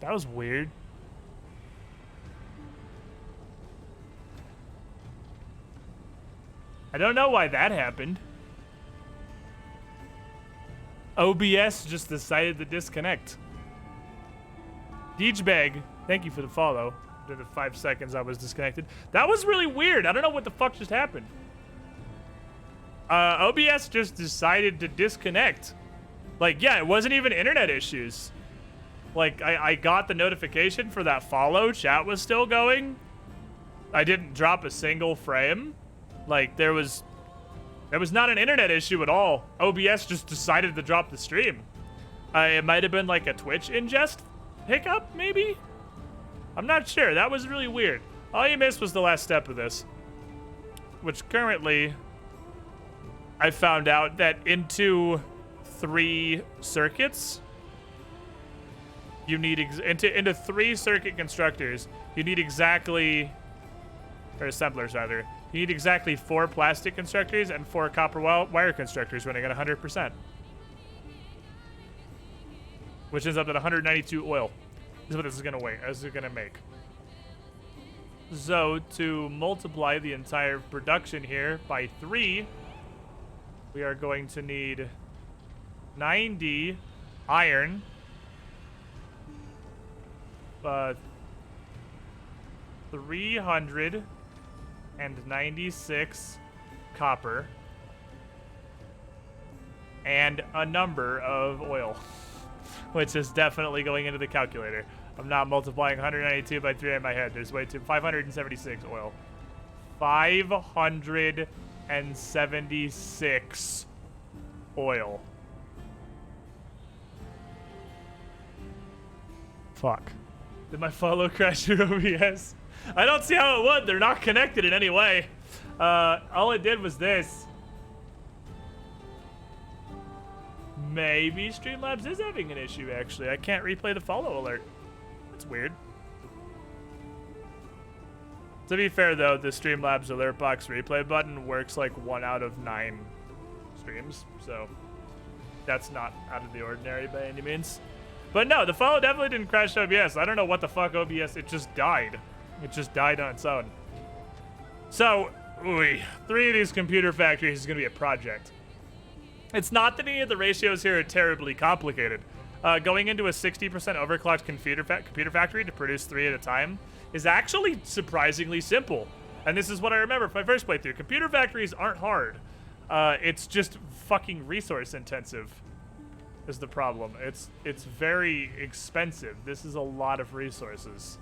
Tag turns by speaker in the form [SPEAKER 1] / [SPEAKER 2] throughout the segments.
[SPEAKER 1] That was weird. I don't know why that happened. OBS just decided to disconnect. Deejbag, thank you for the follow. In the 5 seconds I was disconnected. That was really weird. I don't know what the fuck just happened. OBS just decided to disconnect. Like, yeah, it wasn't even internet issues. Like, I got the notification for that follow. Chat was still going. I didn't drop a single frame. Like, there was not an internet issue at all. OBS just decided to drop the stream. It might have been like a Twitch ingest hiccup, maybe? I'm not sure. That was really weird. All you missed was the last step of this. Which currently, I found out that into 3 circuits, you need, into 3 circuit constructors, you need exactly, or assemblers rather, you need exactly 4 plastic constructors and 4 copper wire constructors running at 100%. Which ends up at 192 oil. This is what this is gonna make. So to multiply the entire production here by 3, we are going to need 90 iron, 396 copper, and a number of oil, which is definitely going into the calculator. I'm not multiplying 192 by 3 in my head. There's way too 576 oil. 576 oil. Fuck. Did my follow crash your OBS? I don't see how it would. They're not connected in any way. All it did was this. Maybe Streamlabs is having an issue, actually. I can't replay the follow alert. That's weird. To be fair, though, the Streamlabs alert box replay button works like 1 out of 9 streams, so that's not out of the ordinary by any means. But no, the follow definitely didn't crash OBS. I don't know what the fuck OBS, it just died. It just died on its own. So, 3 of these computer factories is going to be a project. It's not that any of the ratios here are terribly complicated. Going into a 60% overclocked computer factory to produce 3 at a time is actually surprisingly simple. And this is what I remember from my first playthrough. Computer factories aren't hard. It's just fucking resource intensive is the problem. It's very expensive. This is a lot of resources.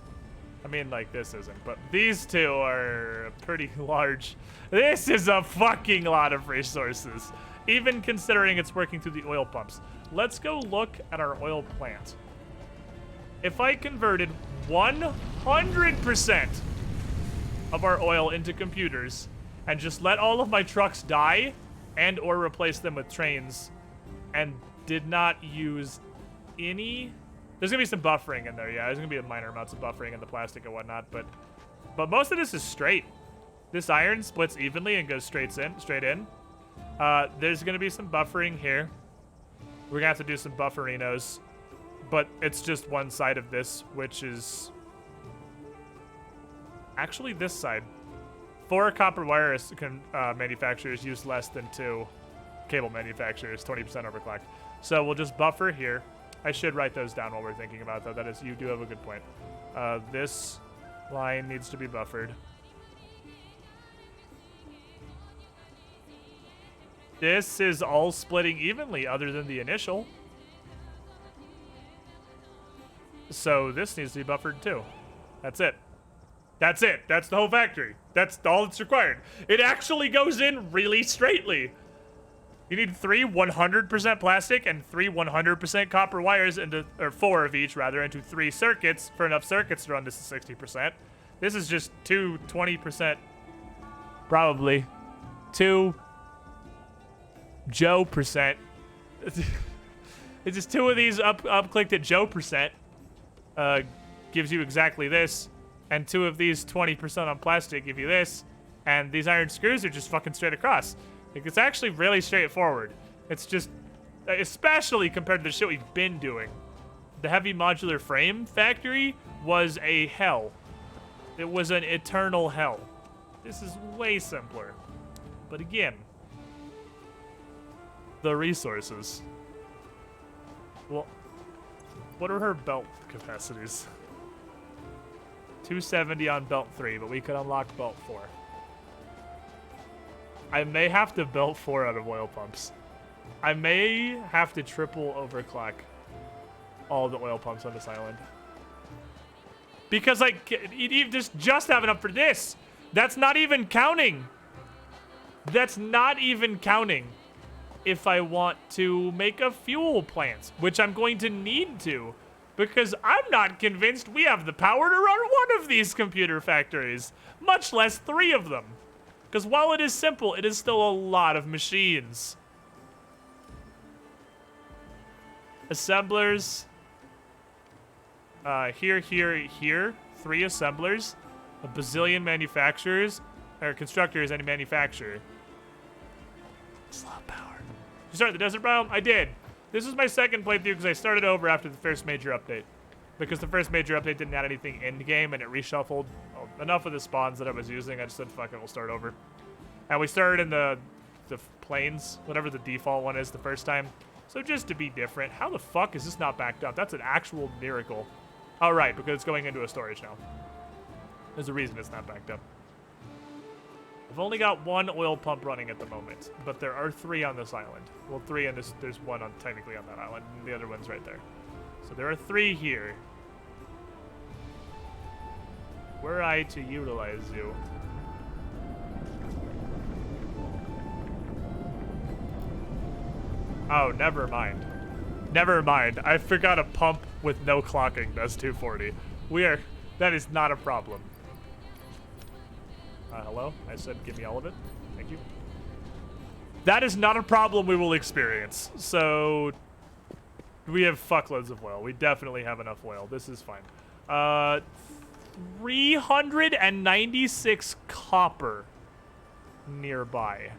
[SPEAKER 1] I mean, like, this isn't, but these 2 are pretty large. This is a fucking lot of resources, even considering it's working through the oil pumps. Let's go look at our oil plant. If I converted 100% of our oil into computers and just let all of my trucks die and or replace them with trains and did not use any... There's gonna be some buffering in there, yeah. There's gonna be minor amounts of buffering in the plastic and whatnot, but most of this is straight. This iron splits evenly and goes straight in. There's gonna be some buffering here. We're gonna have to do some bufferinos, but it's just one side of this, which is actually this side. 4 copper wire manufacturers use less than 2 cable manufacturers, 20% overclocked. So we'll just buffer here. I should write those down while we're thinking about that. That is, you do have a good point. This line needs to be buffered. This is all splitting evenly other than the initial. So this needs to be buffered too. That's it. That's it. That's the whole factory. That's all that's required. It actually goes in really straightly. You need 3 100% plastic and 3 100% copper wires into, or 4 of each rather, into 3 circuits for enough circuits to run this to 60%. This is just 2 20%, probably 2 Joe percent. It's just 2 of these up clicked at Joe percent. Gives you exactly this, and 2 of these 20% on plastic give you this, and these iron screws are just fucking straight across. Like, it's actually really straightforward. It's just, especially compared to the shit we've been doing, the heavy modular frame factory was a hell. It was an eternal hell. This is way simpler. But again, the resources. Well, what are her belt capacities? 270 on belt 3, but we could unlock belt 4. I may have to belt 4 out of oil pumps. I may have to triple overclock all the oil pumps on this island. Because you just have enough for this. That's not even counting. That's not even counting if I want to make a fuel plant, which I'm going to need to, because I'm not convinced we have the power to run one of these computer factories, much less 3 of them. Because while it is simple, it is still a lot of machines. Assemblers. Here. 3 assemblers. A bazillion manufacturers. Or constructors and a manufacturer. Slot power. You start the desert biome? I did. This is my second playthrough because I started over after the first major update. Because the first major update didn't add anything in game and it reshuffled enough of the spawns that I was using. I just said, fuck it, we'll start over. And we started in the plains, whatever the default one is the first time. So just to be different. How the fuck is this not backed up? That's an actual miracle. Oh, right, because it's going into a storage now. There's a reason it's not backed up. I've only got 1 oil pump running at the moment, but there are 3 on this island. Well, 3 and there's 1 technically on that island, and the other one's right there. So there are 3 here. Were I to utilize you. Oh, never mind. Never mind. I forgot a pump with no clocking does 240. That is not a problem. Hello? I said give me all of it. Thank you. That is not a problem we will experience. So, we have fuckloads of oil. We definitely have enough oil. This is fine. 396 copper nearby.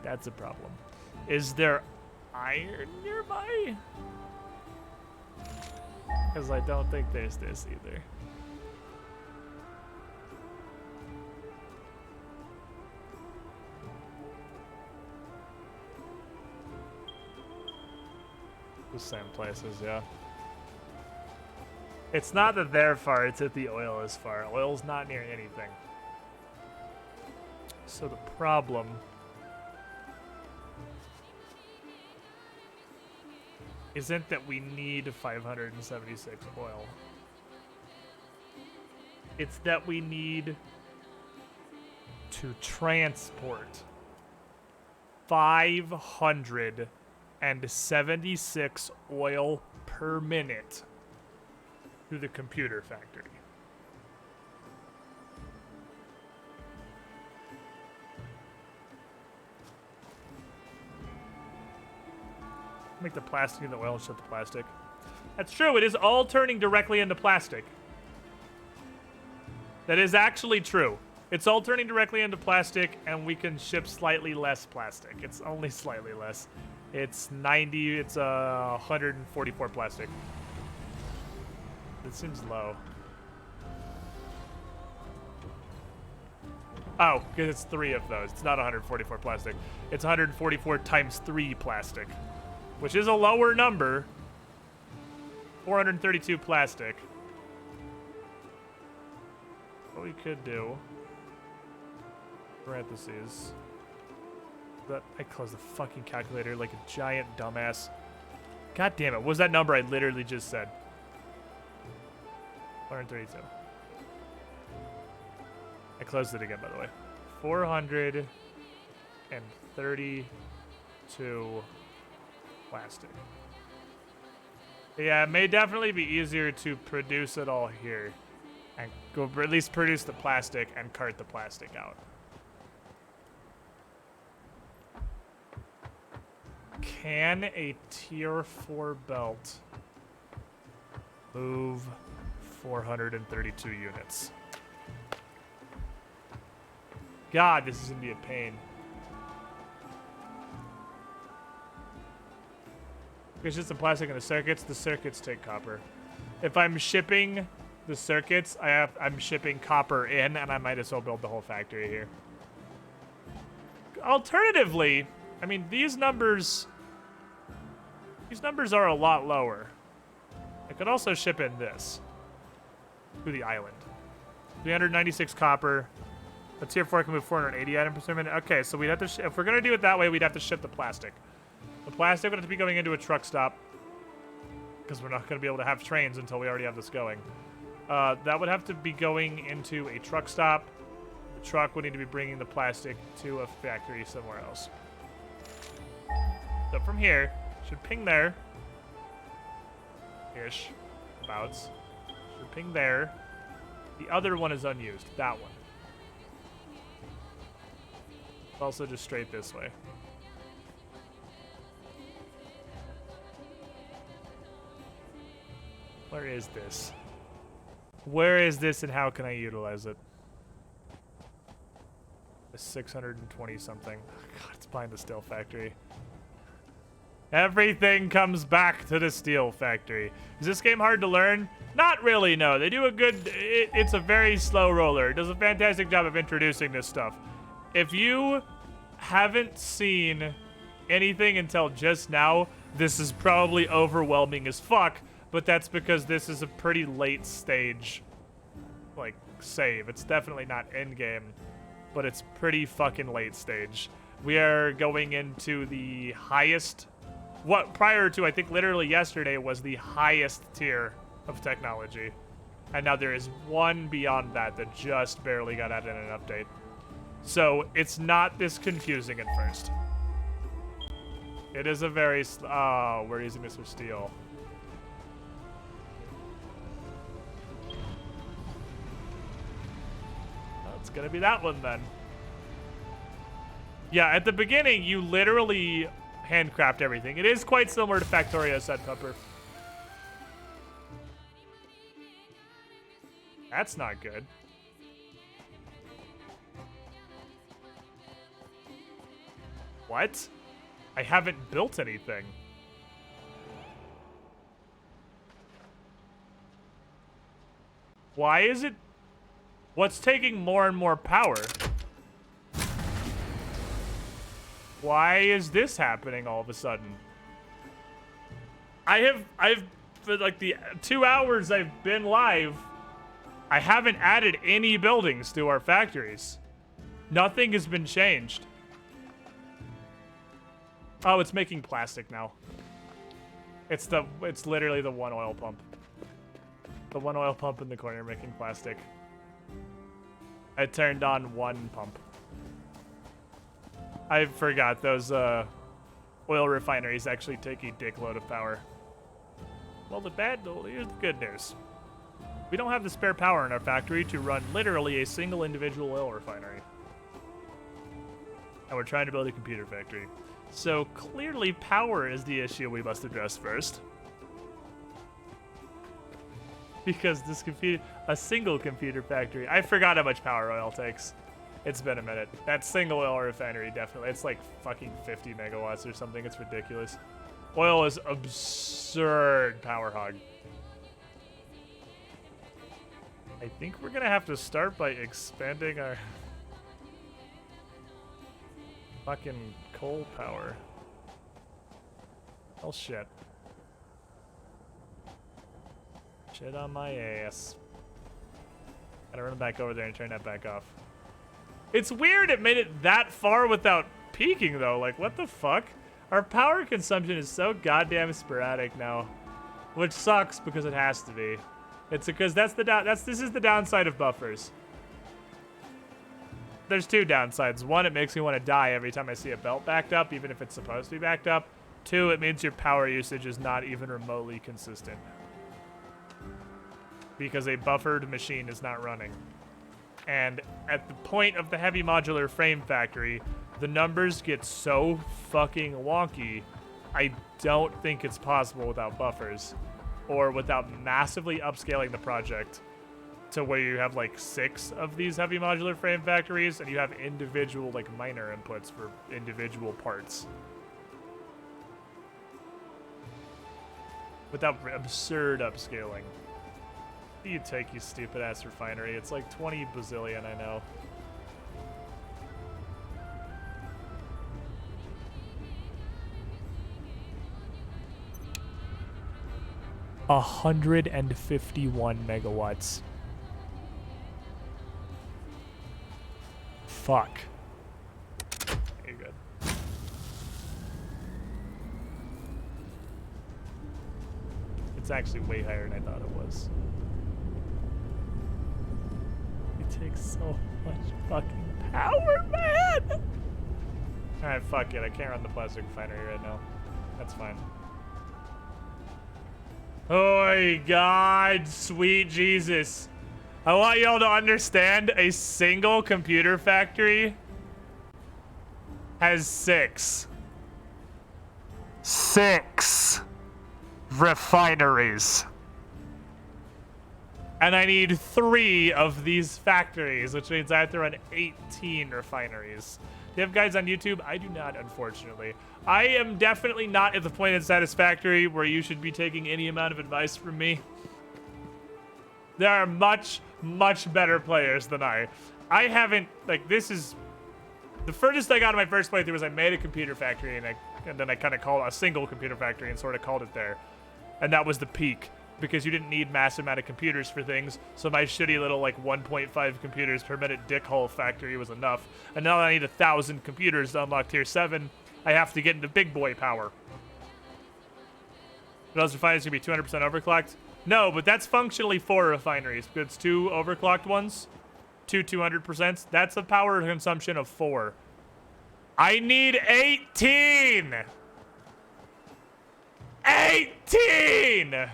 [SPEAKER 1] That's a problem. Is there iron nearby? Because I don't think there's this either. The same places, yeah. It's not that they're far, it's that the oil is far. Oil's not near anything. So the problem isn't that we need 576 oil. It's that we need to transport 576 oil per minute through the computer factory. Make the plastic in the oil and shut the plastic. That's true. It is all turning directly into plastic. That is actually true. It's all turning directly into plastic, and we can ship slightly less plastic. It's only slightly less. It's 90. It's 144 plastic. It seems low. Oh, because it's 3 of those. It's not 144 plastic. It's 144 times 3 plastic. Which is a lower number. 432 plastic. What we could do, parentheses, that I closed the fucking calculator like a giant dumbass. God damn it, what was that number I literally just said? 432. I closed it again, by the way. 432 plastic. Yeah, it may definitely be easier to produce it all here. And go at least produce the plastic and cart the plastic out. Can a tier 4 belt move 432 units? God, this is gonna be a pain. It's just the plastic and the circuits take copper. If I'm shipping the circuits, I'm shipping copper in, and I might as well build the whole factory here. Alternatively, I mean, these numbers are a lot lower. I could also ship in this to the island. 396 copper. A tier 4 can move 480 items per minute. Okay, so we'd have to, if we're gonna do it that way, we'd have to ship the plastic. The plastic would have to be going into a truck stop because we're not gonna be able to have trains until we already have this going. That would have to be going into a truck stop. The truck would need to be bringing the plastic to a factory somewhere else. So from here, should ping there. Ish. Abouts. Should ping there. The other one is unused. That one. It's also just straight this way. Where is this? Where is this and how can I utilize it? The 620 something. God, it's behind the steel factory. Everything comes back to the steel factory. Is this game hard to learn? Not really, no. They do a good... It's a very slow roller. It does a fantastic job of introducing this stuff. If you haven't seen anything until just now, this is probably overwhelming as fuck, but that's because this is a pretty late stage, like, save. It's definitely not endgame, but it's pretty fucking late stage. We are going into the highest... What prior to, I think literally yesterday, was the highest tier of technology. And now there is one beyond that that just barely got added in an update. So it's not this confusing at first. It is a very... Oh, we're using this for steel. Well, it's gonna be that one then. Yeah, at the beginning, you literally... handcraft everything. It is quite similar to Factorio, said Pepper. That's not good. What? I haven't built anything. Why is it... What's taking more and more power? Why is this happening all of a sudden? I've for like the 2 hours I've been live, I haven't added any buildings to our factories. Nothing has been changed. Oh, it's making plastic now. It's literally the one oil pump. The one oil pump in the corner making plastic. I turned on one pump. I forgot those oil refineries actually take a dickload of power. Well, here's the good news. We don't have the spare power in our factory to run literally a single individual oil refinery. And we're trying to build a computer factory. So clearly power is the issue we must address first. Because a single computer factory, I forgot how much power oil takes. It's been a minute. That single oil refinery, definitely. It's like fucking 50 megawatts or something. It's ridiculous. Oil is absurd power hog. I think we're gonna have to start by expanding our fucking coal power. Oh shit. Shit on my ass. Gotta run back over there and turn that back off. It's weird it made it that far without peaking, though. Like, what the fuck? Our power consumption is so goddamn sporadic now. Which sucks, because it has to be. It's because this is the downside of buffers. There's two downsides. One, it makes me want to die every time I see a belt backed up, even if it's supposed to be backed up. 2, it means your power usage is not even remotely consistent. Because a buffered machine is not running. And at the point of the heavy modular frame factory, the numbers get so fucking wonky, I don't think it's possible without buffers. Or without massively upscaling the project to where you have like 6 of these heavy modular frame factories and you have individual like minor inputs for individual parts. Without absurd upscaling. You take, you stupid ass refinery. It's like 20 bazillion, I know. A 151 megawatts. Fuck. You're good. It's actually way higher than I thought it was. It takes so much fucking power, man! Alright, fuck it. I can't run the plastic refinery right now. That's fine. Oh my god, sweet Jesus. I want y'all to understand a single computer factory has 6 refineries. And I need 3 of these factories, which means I have to run 18 refineries. Do you have guides on YouTube? I do not, unfortunately. I am definitely not at the point in Satisfactory where you should be taking any amount of advice from me. There are much, much better players than I. I haven't, like, this is... The furthest I got in my first playthrough was I made a computer factory, and then I kind of called a single computer factory and sort of called it there. And that was the peak, because you didn't need massive amount of computers for things, so my shitty little, like, 1.5 computers per minute dickhole factory was enough. And now that I need 1,000 computers to unlock tier 7, I have to get into big boy power. Those refineries gonna be 200% overclocked? No, but that's functionally 4 refineries. It's 2 overclocked ones, 2 200%. That's a power consumption of 4. I need 18! 18!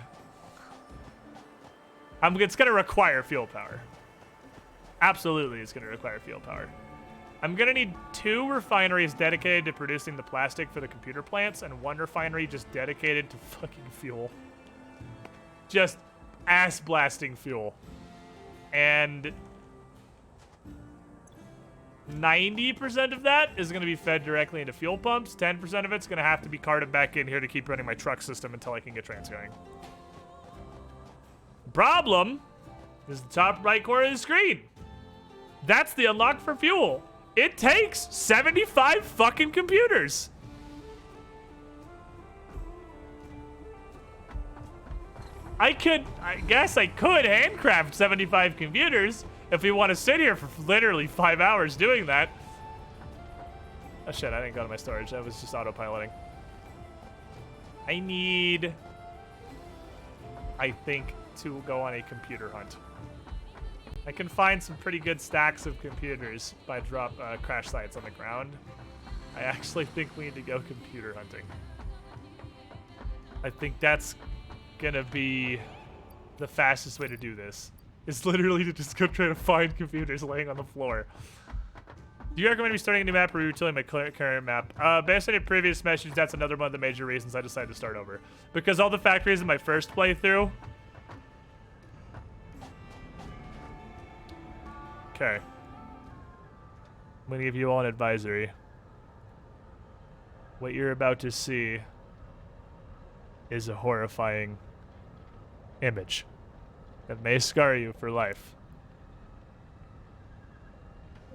[SPEAKER 1] It's gonna require fuel power. Absolutely, it's gonna require fuel power. I'm gonna need 2 refineries dedicated to producing the plastic for the computer plants, and 1 refinery just dedicated to fucking fuel. Just ass blasting fuel. And 90% of that is gonna be fed directly into fuel pumps. 10% of it's gonna have to be carted back in here to keep running my truck system until I can get trains going. Problem is the top right corner of the screen. That's the unlock for fuel. It takes 75 fucking computers. I guess I could handcraft 75 computers if we want to sit here for literally 5 hours doing that. Oh shit, I didn't go to my storage. I was just autopiloting. I need, I think, to go on a computer hunt. I can find some pretty good stacks of computers by crash sites on the ground. I actually think we need to go computer hunting. I think that's gonna be the fastest way to do this. It's literally to just go try to find computers laying on the floor. Do you recommend me starting a new map or retooling my current map? Based on your previous message, that's another one of the major reasons I decided to start over. Because all the factories in my first playthrough... Okay. I'm gonna give you all an advisory. What you're about to see is a horrifying image that may scar you for life.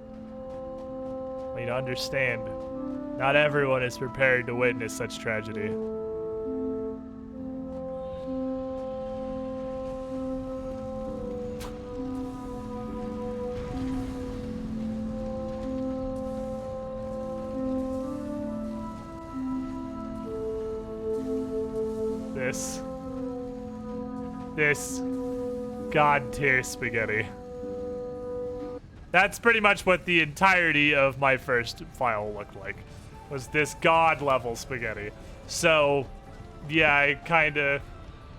[SPEAKER 1] I need to understand, not everyone is prepared to witness such tragedy. This god tier spaghetti. That's pretty much what the entirety of my first file looked like. was this god level spaghetti. So, yeah, I kind of,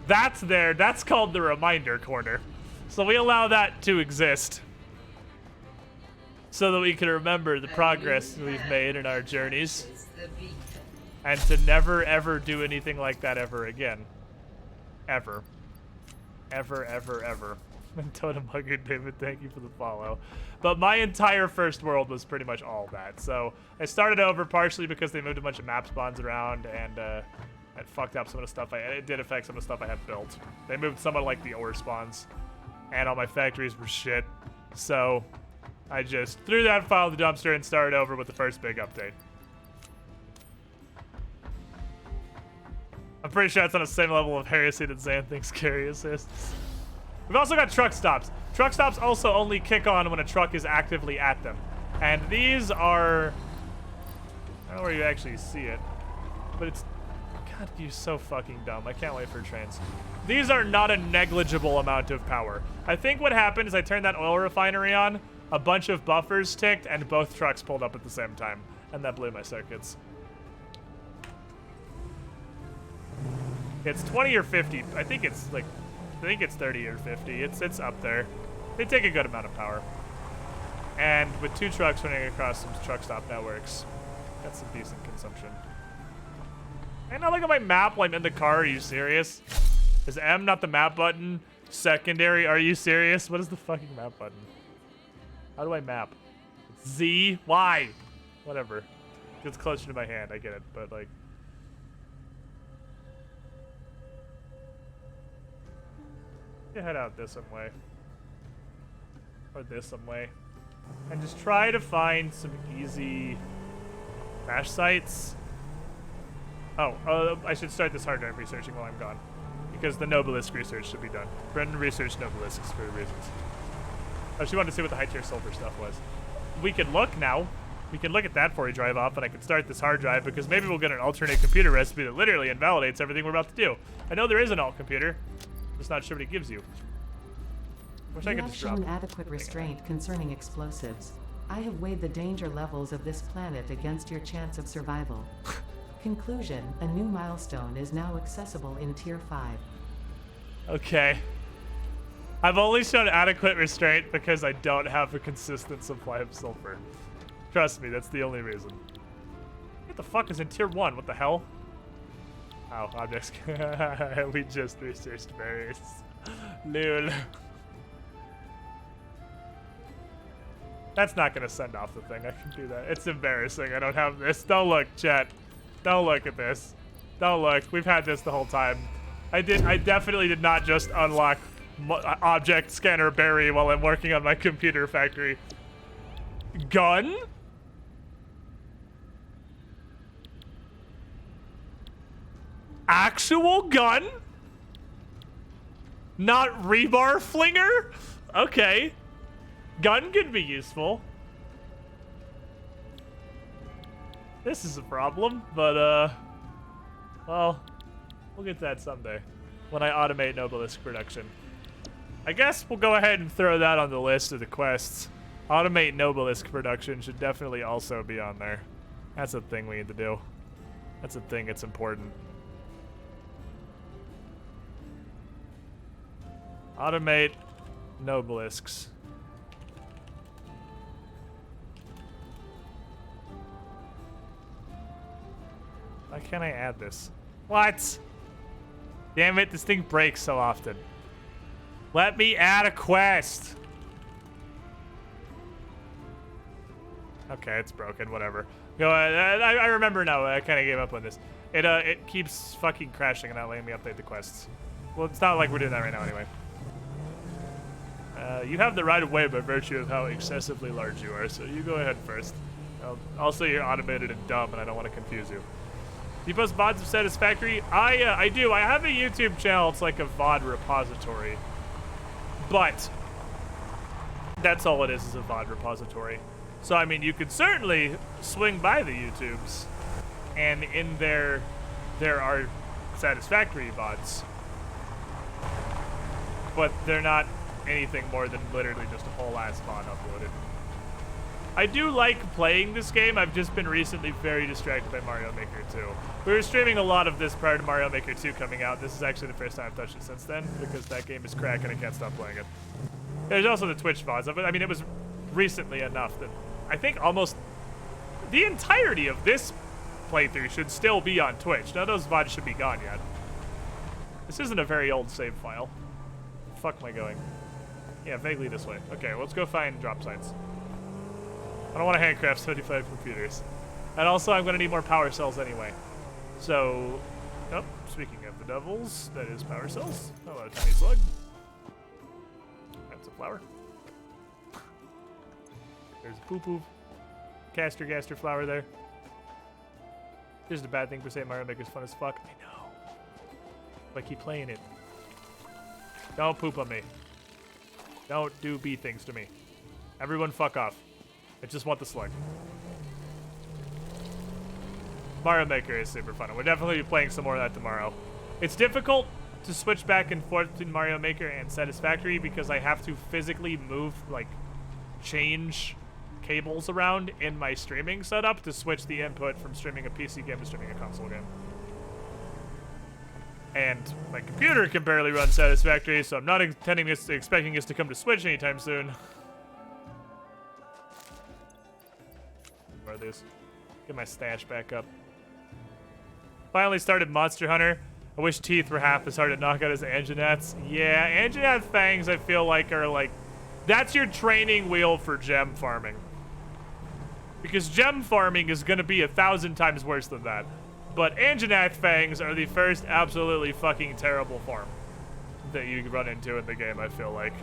[SPEAKER 1] that's there. That's called the reminder corner. So we allow that to exist so that we can remember the progress we've made in our journeys and to never, ever do anything like that ever again. Ever. Ever, ever, ever. And Totem Hugger David, thank you for the follow. But my entire first world was pretty much all that. So I started over partially because they moved a bunch of map spawns around and it fucked up some of the stuff it did affect some of the stuff I had built. They moved some of like the ore spawns and all my factories were shit. So I just threw that file in the dumpster and started over with the first big update. I'm pretty sure it's on the same level of heresy that Zan thinks carry assists. We've also got truck stops. Truck stops also only kick on when a truck is actively at them. And these are, I don't know where you actually see it, but it's, God, you're so fucking dumb. I can't wait for trains. These are not a negligible amount of power. I think what happened is I turned that oil refinery on, a bunch of buffers ticked, and both trucks pulled up at the same time. And that blew my circuits. It's 20 or 50. I think it's 30 or 50. It's up there. They take a good amount of power. And with 2 trucks running across some truck stop networks, that's some decent consumption. And I look at my map while I'm in the car. Are you serious? Is M not the map button? Secondary? Are you serious? What is the fucking map button? How do I map? It's Z? Why? Whatever. It's closer to my hand. I get it. But like, you head out this some way. Or this some way. And just try to find some easy crash sites. Oh, I should start this hard drive researching while I'm gone. Because the Nobelisk research should be done. Brendan researched Nobelisks for reasons. Oh, she wanted to see what the high tier silver stuff was. We can look now. We can look at that before we drive off, and I can start this hard drive because maybe we'll get an alternate computer recipe that literally invalidates everything we're about to do. I know there is an alt computer. Just not sure what it gives you. Wish I could just drop.
[SPEAKER 2] You have shown adequate restraint concerning explosives. I have weighed the danger levels of this planet against your chance of survival. Conclusion, a new milestone is now accessible in Tier 5.
[SPEAKER 1] Okay. I've only shown adequate restraint because I don't have a consistent supply of sulfur. Trust me, that's the only reason. What the fuck is in Tier 1? What the hell? Oh, objects. We just researched berries. Lol. That's not gonna send off the thing. I can do that. It's embarrassing. I don't have this. Don't look, chat. Don't look at this. Don't look. We've had this the whole time. I definitely did not just unlock object scanner berry while I'm working on my computer factory. Gun? Actual gun? Not rebar flinger? Okay. Gun could be useful. This is a problem, but, well, we'll get that someday when I automate Nobelisk production. I guess we'll go ahead and throw that on the list of the quests. Automate Nobelisk production should definitely also be on there. That's a thing we need to do. That's a thing, it's important. Automate Nobelisks. Why can't I add this? What? Damn it, this thing breaks so often. Let me add a quest. Okay, it's broken, whatever. Go ahead. I remember now, I kind of gave up on this. It keeps fucking crashing and not letting me update the quests. Well, it's not like we're doing that right now anyway. You have the right of way by virtue of how excessively large you are, so you go ahead first. Also, you're automated and dumb, and I don't want to confuse you. Do you post VODs of Satisfactory? I do. I have a YouTube channel. It's like a VOD repository. But that's all it is a VOD repository. So, I mean, you could certainly swing by the YouTubes. And in there are Satisfactory VODs. But they're not anything more than literally just a whole ass VOD uploaded. I do like playing this game. I've just been recently very distracted by Mario Maker 2. We were streaming a lot of this prior to Mario Maker 2 coming out. This is actually the first time I've touched it since then because that game is crack and I can't stop playing it. There's also the Twitch VODs of it. I mean, it was recently enough that I think almost the entirety of this playthrough should still be on Twitch. None of those VODs should be gone yet. This isn't a very old save file. Fuck am I going? Yeah, vaguely this way. Okay, let's go find drop sites. I don't want to handcraft 75 computers. And also, I'm going to need more power cells anyway. So, oh, speaking of the devils, that is power cells. Hello, tiny slug. That's a flower. There's a poo-poo. Gaster flower there. Here's the bad thing for saying Mario Maker's fun as fuck. I know. But keep playing it. Don't poop on me. Don't do bee things to me. Everyone fuck off. I just want the slug. Mario Maker is super fun. We'll definitely be playing some more of that tomorrow. It's difficult to switch back and forth between Mario Maker and Satisfactory because I have to physically move, like, change cables around in my streaming setup to switch the input from streaming a PC game to streaming a console game. And my computer can barely run Satisfactory, so I'm not expecting this to come to Switch anytime soon. Where are these? Get my stash back up. Finally started Monster Hunter. I wish teeth were half as hard to knock out as Anjanats. Yeah, Anjanat fangs I feel like are like... That's your training wheel for gem farming. Because gem farming is going to be 1,000 times worse than that. But Anjanath fangs are the first absolutely fucking terrible farm that you run into in the game, I feel like.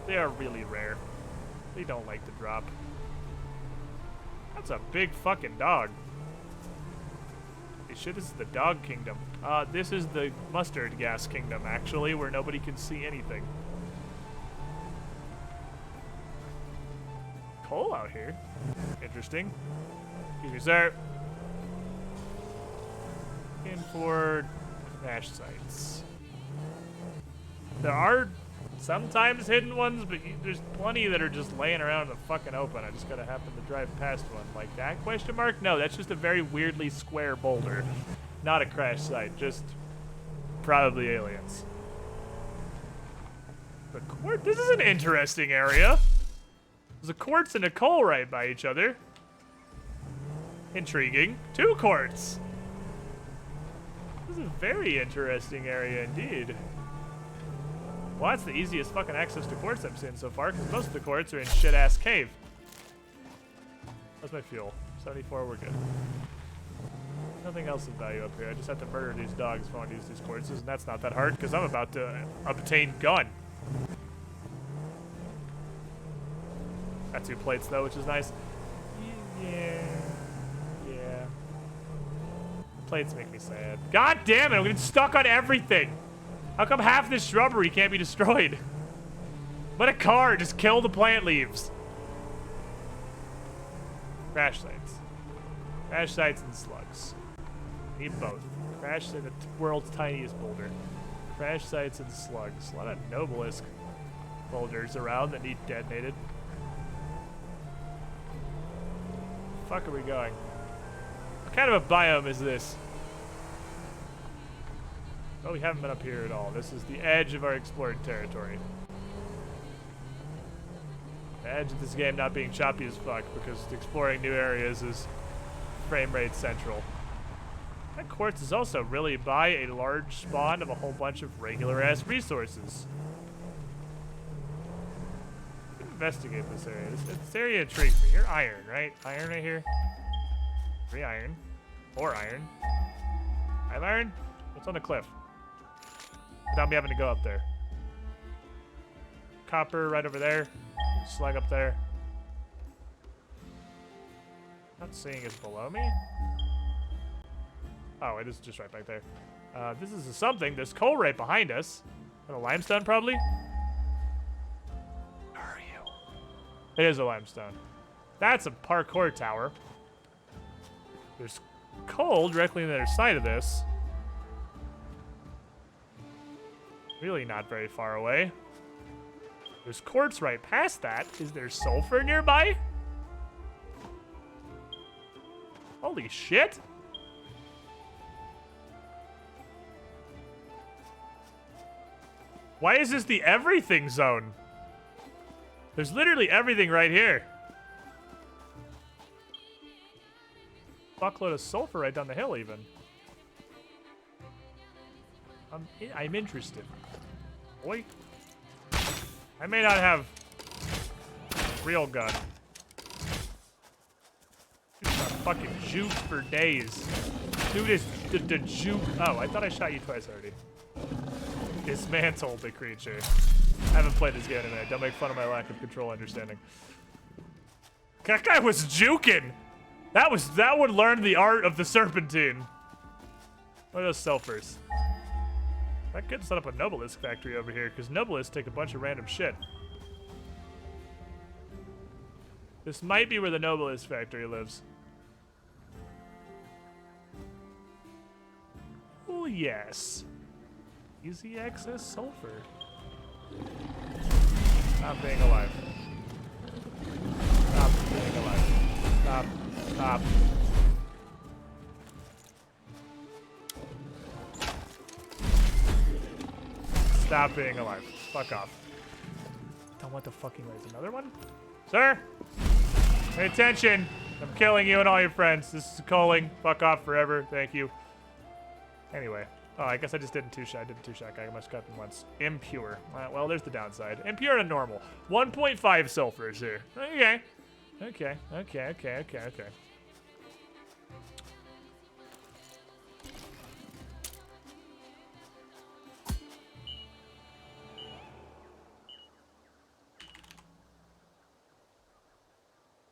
[SPEAKER 1] They are really rare. They don't like to drop. That's a big fucking dog. Hey, shit, this is the dog kingdom. This is the mustard gas kingdom, actually, where nobody can see anything. Coal out here. Interesting. Excuse me, sir. In for crash sites. There are sometimes hidden ones, but there's plenty that are just laying around in the fucking open. I just gotta happen to drive past one. Like that, question mark? No, that's just a very weirdly square boulder. Not a crash site, just probably aliens. The quartz, this is an interesting area. There's a quartz and a coal right by each other. Intriguing. 2 quartz. This is a very interesting area indeed. Well, that's the easiest fucking access to quartz I've seen so far, because most of the quartz are in shit-ass cave. That's my fuel. 74, we're good. Nothing else of value up here. I just have to murder these dogs if I want to use these quartzes, and that's not that hard, because I'm about to obtain gun. Got 2 plates, though, which is nice. Yeah. Plates make me sad. God damn it, I'm getting stuck on everything. How come half this shrubbery can't be destroyed? Let a car just kill the plant leaves. Crash sites. Crash sites and slugs. Need both. Crash site, the world's tiniest boulder. Crash sites and slugs. A lot of Nobelisk boulders around that need detonated. Fuck are we going? What kind of a biome is this? Well, we haven't been up here at all. This is the edge of our explored territory. The edge of this game not being choppy as fuck because exploring new areas is frame rate central. That quartz is also really by a large spawn of a whole bunch of regular ass resources. Investigate this area. This area intrigues me. You're iron, right? Iron right here. 3 iron. 4 iron. 5 iron? What's on the cliff? Without me having to go up there. Copper right over there. Slug up there. Not seeing is below me. Oh, it is just right back there. This is something. There's coal right behind us. And a limestone, probably? Where are you? It is a limestone. That's a parkour tower. There's coal directly on the other side of this. Really not very far away. There's quartz right past that. Is there sulfur nearby? Holy shit! Why is this the everything zone? There's literally everything right here. Fuckload of sulfur right down the hill, even. I'm interested. Boy. I may not have real gun. Dude, got fucking juke for days. Dude is the juke. Oh, I thought I shot you twice already. Dismantle the creature. I haven't played this game in a minute. Don't make fun of my lack of control understanding. That guy was juking. That would learn the art of the serpentine. What are those sulfurs? I could set up a Nobilis factory over here, because Nobilis take a bunch of random shit. This might be where the Nobilis factory lives. Oh, yes. Easy access sulfur. Stop being alive. Stop being alive. Stop. Stop. Stop being alive. Fuck off. Don't want the fucking raise. Another one? Sir? Pay attention. I'm killing you and all your friends. This is calling. Fuck off forever. Thank you. Anyway. Oh, I guess I just did two-shot. I did a two-shot guy. I must cut them once. Impure. Well, there's the downside. Impure and normal. 1.5 sulfurs here. Okay. Okay. Okay. Okay. Okay. Okay.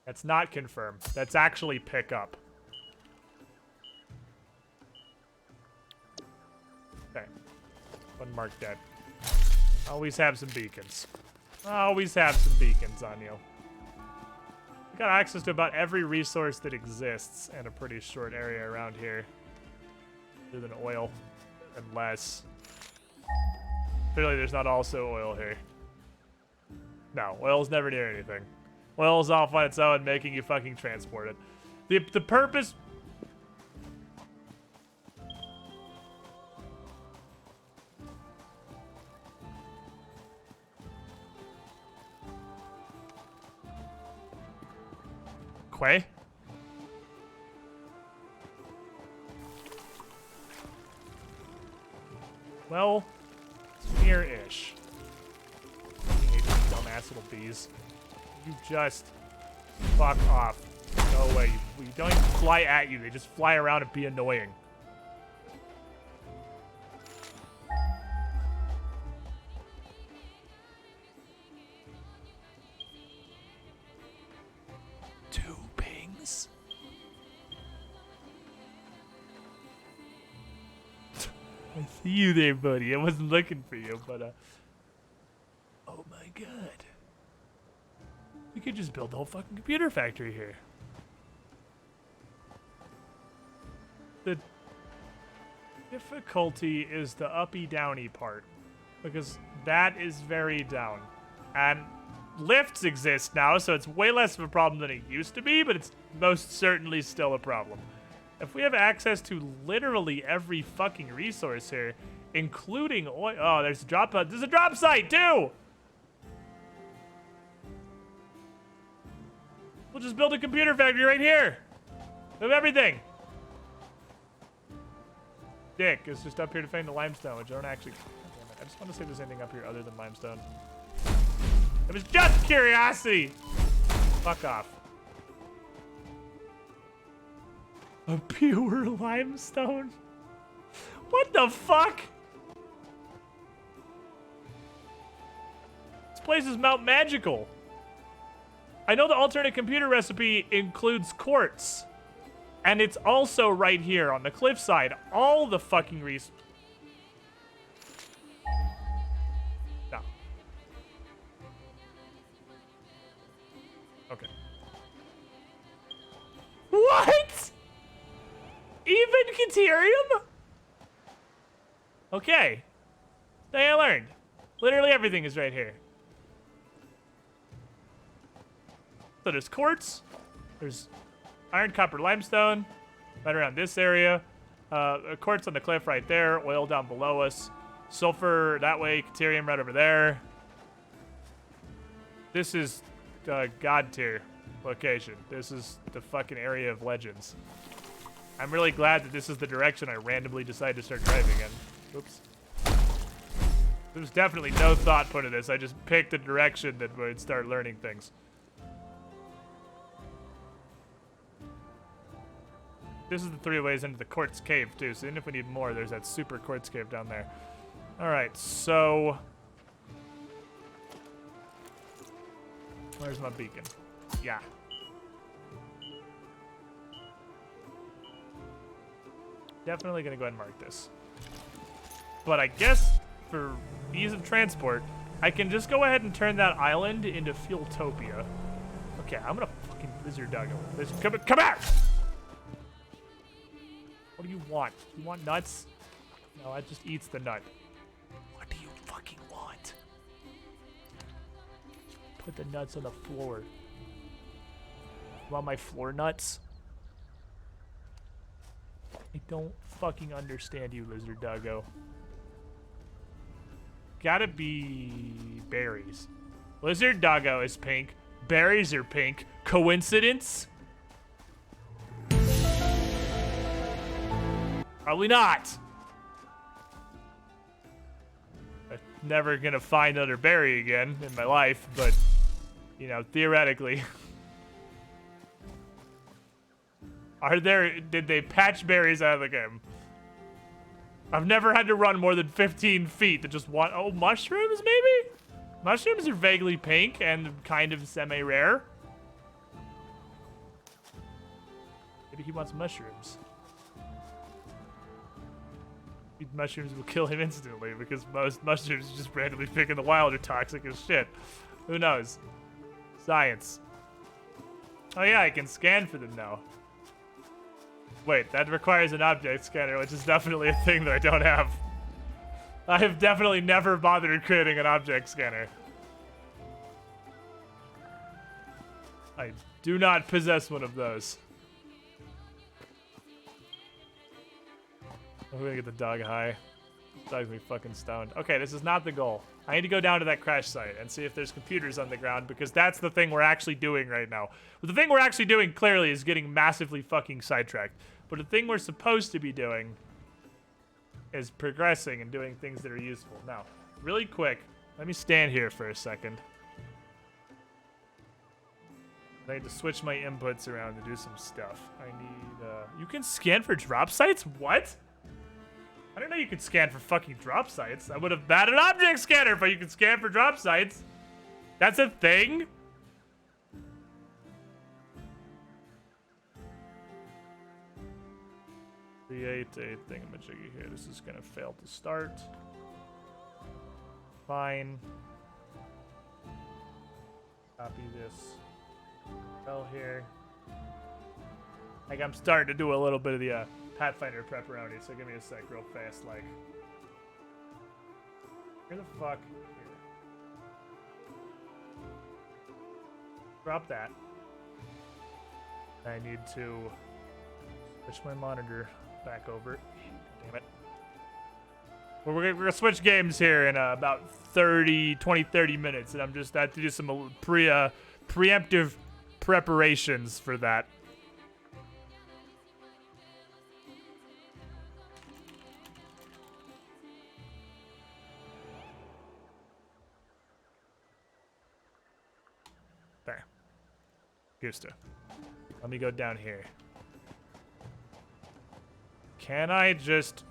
[SPEAKER 1] That's not confirm. That's actually pick up. Okay. One mark dead. Always have some beacons. Always have some beacons on you. We got access to about every resource that exists in a pretty short area around here. Other than oil. Unless... Clearly there's not also oil here. No, oil's never near anything. Oil's off on its own, making you fucking transport it. The purpose... Quay? Well, it's near-ish. I hate these dumbass little bees. You just fuck off. No way. You don't even fly at you. They just fly around and be annoying. Two pings? I see you there, buddy. I wasn't looking for you, but oh my god. We could just build the whole fucking computer factory here. The difficulty is the uppy-downy part, because that is very down. And lifts exist now, so it's way less of a problem than it used to be, but it's most certainly still a problem. If we have access to literally every fucking resource here, including oil... Oh, there's a drop site, too! We'll just build a computer factory right here. We have everything. Dick is just up here to find the limestone, which I don't actually... I just want to see if there's anything up here other than limestone. It was just curiosity. Fuck off. A pure limestone? What the fuck? This place is Mount Magical. I know the alternate computer recipe includes quartz. And it's also right here on the cliffside. All the fucking No. Okay. What? Even Caterium? Okay. Thing I learned. Literally everything is right here. So there's quartz, there's iron, copper, limestone, right around this area. Quartz on the cliff right there. Oil down below us. Sulfur that way. Caterium right over there. This is God tier location. This is the fucking area of legends. I'm really glad that this is the direction I randomly decided to start driving in. Oops. There's definitely no thought put into this. I just picked a direction that would start learning things. This is the 3 ways into the quartz cave, too. So even if we need more, there's that super quartz cave down there. All right, so... Where's my beacon? Yeah. Definitely going to go ahead and mark this. But I guess for ease of transport, I can just go ahead and turn that island into Fueltopia. Okay, I'm going to fucking lizard doggo. Come back! What do you want? You want nuts? No, it just eats the nut. What do you fucking want? Put the nuts on the floor. You want my floor nuts? I don't fucking understand you, lizard doggo. Gotta be berries. Lizard doggo is pink. Berries are pink. Coincidence? Probably not. I'm never gonna find another berry again in my life, but, you know, theoretically. Did they patch berries out of the game? I've never had to run more than 15 feet to just want, oh, mushrooms maybe? Mushrooms are vaguely pink and kind of semi-rare. Maybe he wants mushrooms. Mushrooms will kill him instantly because most mushrooms just randomly pick in the wild are toxic as shit. Who knows? Science. Oh yeah, I can scan for them now. Wait, that requires an object scanner, which is definitely a thing that I don't have. I have definitely never bothered creating an object scanner. I do not possess one of those. I'm gonna get the dog high. This dog's gonna be fucking stoned. Okay, this is not the goal. I need to go down to that crash site and see if there's computers on the ground because that's the thing we're actually doing right now. But the thing we're actually doing clearly is getting massively fucking sidetracked. But the thing we're supposed to be doing is progressing and doing things that are useful. Now, really quick, let me stand here for a second. I need to switch my inputs around to do some stuff. I need, you can scan for drop sites? What? I didn't know you could scan for fucking drop sites. I would have had an object scanner, but you can scan for drop sites. That's a thing? Create a thingamajiggy here. This is gonna fail to start. Fine. Copy this. Fell here. Like I'm starting to do a little bit of the Pathfinder pepperoni, so give me a sec real fast, like. Where the fuck? Here. Drop that. I need to switch my monitor back over. Damn it. Well, we're gonna switch games here in about 30 minutes, and I have to do some preemptive preparations for that. There. Gusta. Let me go down here. Can I just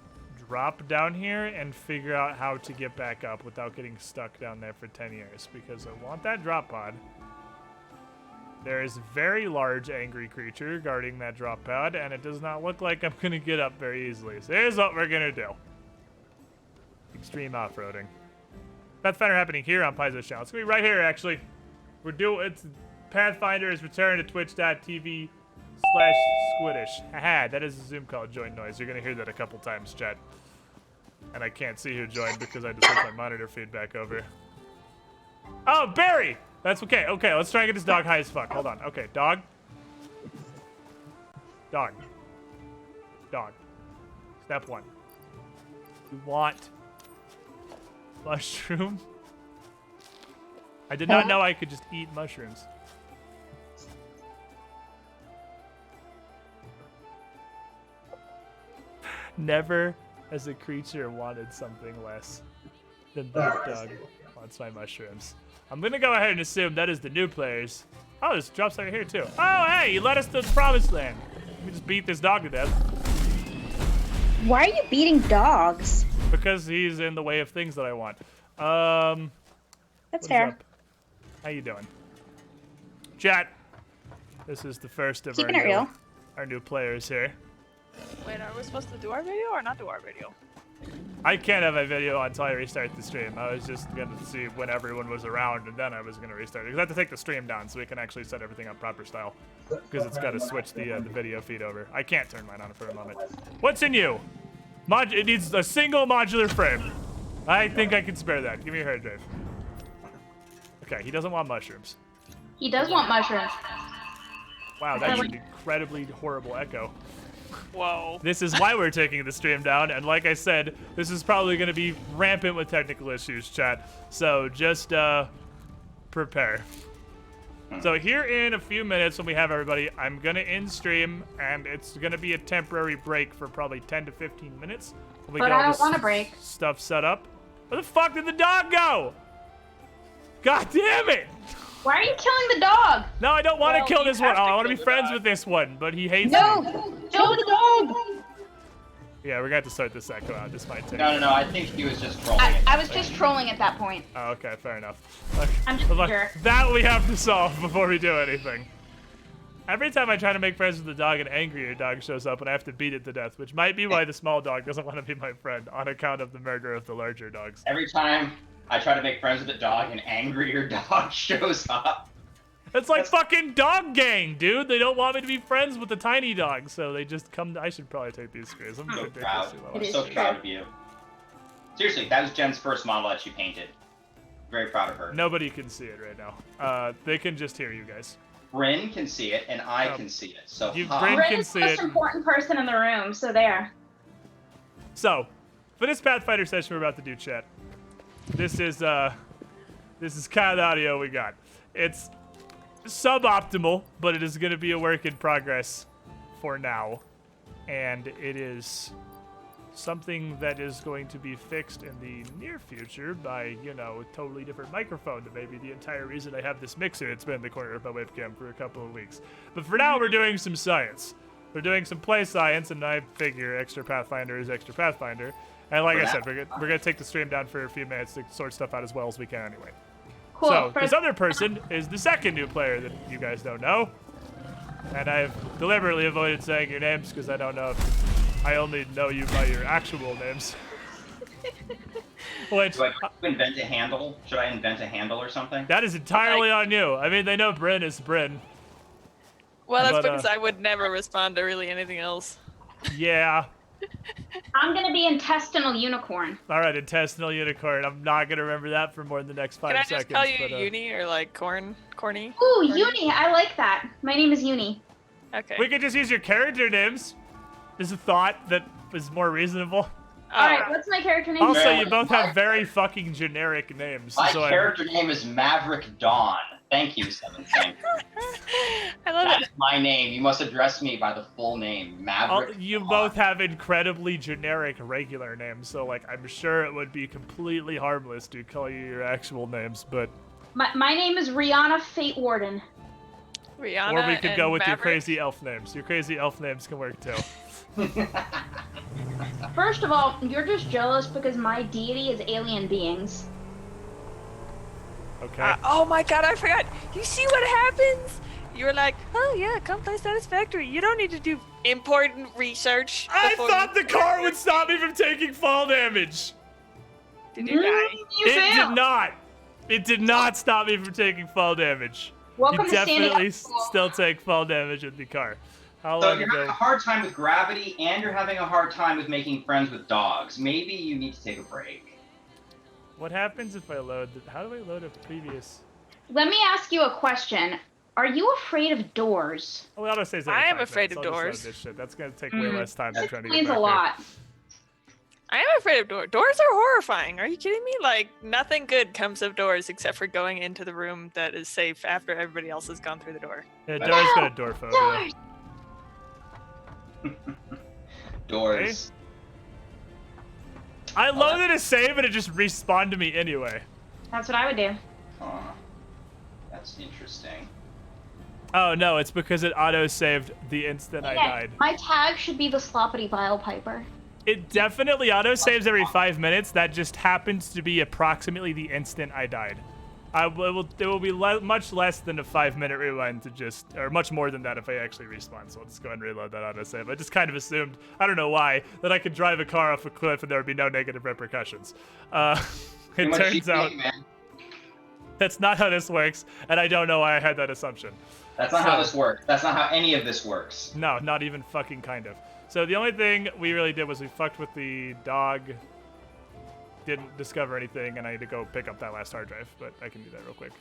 [SPEAKER 1] drop down here and figure out how to get back up without getting stuck down there for 10 years? Because I want that drop pod. There is a very large angry creature guarding that drop pod, and it does not look like I'm going to get up very easily. So here's what we're going to do. Extreme off-roading. Pathfinder happening here on Paizo's channel. It's going to be right here, actually. It's Pathfinder is returned to twitch.tv/Squiddish. Haha, that is a Zoom call join noise. You're going to hear that a couple times, chat. And I can't see who joined because I just put my monitor feedback over. Oh, Barry! That's okay. Okay, let's try and get this dog high as fuck. Hold on. Okay, dog. Dog. Dog. Step 1. You want mushroom? I did not know I could just eat mushrooms. Never has a creature wanted something less than that dog wants my mushrooms. I'm gonna go ahead and assume that is the new players. Oh, there's drops right here too. Oh, hey, you led us to the promised land. Let me just beat this dog to death.
[SPEAKER 3] Why are you beating dogs?
[SPEAKER 1] Because he's in the way of things that I want.
[SPEAKER 3] That's
[SPEAKER 1] what is
[SPEAKER 3] fair.
[SPEAKER 1] up? How you doing? Chat. This is the first of
[SPEAKER 3] Keeping it real.
[SPEAKER 1] our new players here.
[SPEAKER 4] Wait, are we supposed to do our video or not do our video?
[SPEAKER 1] I can't have a video until I restart the stream. I was just going to see when everyone was around, and then I was going to restart it. Because I have to take the stream down so we can actually set everything up proper style. Because it's got to switch the video feed over. I can't turn mine on for a moment. What's in you? It needs a single modular frame. I think I can spare that. Give me your hard drive. Okay, he doesn't want mushrooms.
[SPEAKER 3] He does want mushrooms.
[SPEAKER 1] Wow, that's an incredibly horrible echo.
[SPEAKER 4] Whoa.
[SPEAKER 1] This is why we're taking the stream down, and like I said, this is probably going to be rampant with technical issues, chat. So just prepare. So here in a few minutes when we have everybody, I'm going to end stream, and it's going to be a temporary break for probably 10 to 15 minutes. We
[SPEAKER 3] But
[SPEAKER 1] get all
[SPEAKER 3] I don't
[SPEAKER 1] this
[SPEAKER 3] want a break.
[SPEAKER 1] stuff set up. Where the fuck did the dog go? God damn it!
[SPEAKER 3] Why are you killing the dog?
[SPEAKER 1] No, I don't want
[SPEAKER 4] Well,
[SPEAKER 1] to kill
[SPEAKER 4] you
[SPEAKER 1] this one.
[SPEAKER 4] have
[SPEAKER 1] Oh,
[SPEAKER 4] to
[SPEAKER 1] I want to be
[SPEAKER 4] kill the
[SPEAKER 1] friends
[SPEAKER 4] dog.
[SPEAKER 1] with this one, but he hates
[SPEAKER 3] No!
[SPEAKER 1] me.
[SPEAKER 3] Kill the dog!
[SPEAKER 1] Yeah, we're going to have to start this echo out. This might take...
[SPEAKER 5] No. I think he was just trolling.
[SPEAKER 3] I was just trolling at that point.
[SPEAKER 1] Oh, okay, fair enough. Okay.
[SPEAKER 3] I'm just a
[SPEAKER 1] Look,
[SPEAKER 3] jerk.
[SPEAKER 1] that we have to solve before we do anything. Every time I try to make friends with the dog, an angrier dog shows up and I have to beat it to death, which might be why the small dog doesn't want to be my friend on account of the murder of the larger dogs.
[SPEAKER 5] Every time I try to make friends with a dog, an angrier dog shows up.
[SPEAKER 1] It's like fucking Dog Gang, dude. They don't want me to be friends with the tiny dog, so they just come. I should probably take these screws. I'm
[SPEAKER 5] So
[SPEAKER 1] ridiculously
[SPEAKER 5] proud.
[SPEAKER 1] low.
[SPEAKER 5] I'm
[SPEAKER 3] is
[SPEAKER 5] so
[SPEAKER 3] true.
[SPEAKER 5] proud of you. Seriously, that was Jen's first model that she painted. Very proud of her.
[SPEAKER 1] Nobody can see it right now. They can just hear you guys.
[SPEAKER 5] Bryn can see it, and I
[SPEAKER 1] Oh.
[SPEAKER 5] can see it. So
[SPEAKER 1] You-
[SPEAKER 5] ha.
[SPEAKER 1] Bryn
[SPEAKER 3] Bryn
[SPEAKER 1] can
[SPEAKER 3] is
[SPEAKER 1] see
[SPEAKER 3] the most
[SPEAKER 1] it.
[SPEAKER 3] important person in the room, so there.
[SPEAKER 1] So, for this Pathfinder session we're about to do, chat. This is kind of the audio we got. It's suboptimal, but it is going to be a work in progress for now, and it is something that is going to be fixed in the near future by, you know, a totally different microphone. That may be the entire reason I have this mixer. It's been in the corner of my webcam for a couple of weeks. But for now, we're doing some science. We're doing some play science, and I figure extra Pathfinder is extra Pathfinder. And like I said, we're gonna take the stream down for a few minutes to sort stuff out as well as we can anyway.
[SPEAKER 3] Cool.
[SPEAKER 1] So
[SPEAKER 3] For-
[SPEAKER 1] this other person is the second new player that you guys don't know. And I've deliberately avoided saying your names because I don't know if I only know you by your actual names. Which,
[SPEAKER 5] Do I invent a handle? Should I invent a handle or something?
[SPEAKER 1] that is entirely on you. I mean, they know Bryn is Bryn.
[SPEAKER 4] Well, that's
[SPEAKER 1] But,
[SPEAKER 4] because I would never respond to really anything else.
[SPEAKER 1] Yeah.
[SPEAKER 3] I'm gonna be intestinal unicorn.
[SPEAKER 1] All right, intestinal unicorn. I'm not going to remember that for more than the next 5
[SPEAKER 4] Can I
[SPEAKER 1] seconds.
[SPEAKER 4] just call you
[SPEAKER 1] but,
[SPEAKER 4] Uni or like Corny?
[SPEAKER 3] Ooh, Uni, I like that. My name is Uni.
[SPEAKER 4] Okay.
[SPEAKER 1] we could just use your character names. Is a thought that is more reasonable.
[SPEAKER 3] Alright, what's my character name?
[SPEAKER 1] Also,
[SPEAKER 5] Yeah.
[SPEAKER 1] you both have very fucking generic names.
[SPEAKER 5] My
[SPEAKER 1] so
[SPEAKER 5] character name is Maverick Dawn. Thank you, Seventh Saint.
[SPEAKER 4] I love
[SPEAKER 5] That's
[SPEAKER 4] it.
[SPEAKER 5] my name. You must address me by the full name, Maverick.
[SPEAKER 1] You
[SPEAKER 5] Dawn.
[SPEAKER 1] both have incredibly generic regular names, so like I'm sure it would be completely harmless to call you your actual names, but
[SPEAKER 3] My name is Rihanna Fate Warden.
[SPEAKER 4] Rihanna
[SPEAKER 1] or we could go
[SPEAKER 4] and
[SPEAKER 1] with your
[SPEAKER 4] Maverick.
[SPEAKER 1] crazy elf names. Your crazy elf names can work too.
[SPEAKER 3] First of all, you're just jealous because my deity is alien beings.
[SPEAKER 1] Okay.
[SPEAKER 4] Oh my god, I forgot. You see what happens? You're like, oh yeah, come play Satisfactory. You don't need to do important research.
[SPEAKER 1] I
[SPEAKER 4] before
[SPEAKER 1] thought
[SPEAKER 4] you-
[SPEAKER 1] the car would stop me from taking fall damage.
[SPEAKER 4] Did you die?
[SPEAKER 3] You
[SPEAKER 1] It
[SPEAKER 3] failed.
[SPEAKER 1] did not. It did not stop me from taking fall damage.
[SPEAKER 3] Welcome
[SPEAKER 1] You
[SPEAKER 3] to standing
[SPEAKER 1] definitely
[SPEAKER 3] up school.
[SPEAKER 1] still take fall damage with the car. How
[SPEAKER 5] So
[SPEAKER 1] long
[SPEAKER 5] you're having
[SPEAKER 1] ago?
[SPEAKER 5] a hard time with gravity, and you're having a hard time with making friends with dogs. Maybe you need to take a break.
[SPEAKER 1] What happens if I load? How do I load a previous?
[SPEAKER 3] Let me ask you a question. Are you afraid of doors?
[SPEAKER 1] Well, autosaves every
[SPEAKER 4] I am
[SPEAKER 1] 5
[SPEAKER 4] afraid
[SPEAKER 1] minutes.
[SPEAKER 4] of
[SPEAKER 1] I'll just load
[SPEAKER 4] doors.
[SPEAKER 1] This shit. That's gonna take way less time than
[SPEAKER 3] That
[SPEAKER 1] trying to get
[SPEAKER 3] explains
[SPEAKER 1] back
[SPEAKER 3] a lot.
[SPEAKER 4] I am afraid of doors. Doors are horrifying. Are you kidding me? Like, nothing good comes of doors except for going into the room that is safe after everybody else has gone through the door.
[SPEAKER 1] there. Yeah, Dora's got a door phobia.
[SPEAKER 3] Doors!
[SPEAKER 5] Doors.
[SPEAKER 1] I loaded a save and it just respawned to me anyway.
[SPEAKER 3] That's what I would do.
[SPEAKER 5] Huh. That's interesting.
[SPEAKER 1] Oh no, it's because it auto-saved the instant I died.
[SPEAKER 3] My tag should be the Sloppity Bile Piper.
[SPEAKER 1] It definitely auto-saves every 5 minutes. That just happens to be approximately the instant I died. It will be much less than a 5-minute rewind to just, or much more than that if I actually respawn. So I'll just go ahead and reload that autosave. I just kind of assumed, I don't know why, that I could drive a car off a cliff and there would be no negative repercussions. It turns out that's not how this works, and I don't know why I had that assumption.
[SPEAKER 5] That's not how this works. That's not how any of this works.
[SPEAKER 1] No, not even fucking kind of. So the only thing we really did was we fucked with the dog, didn't discover anything, and I had to go pick up that last hard drive, but I can do that real quick.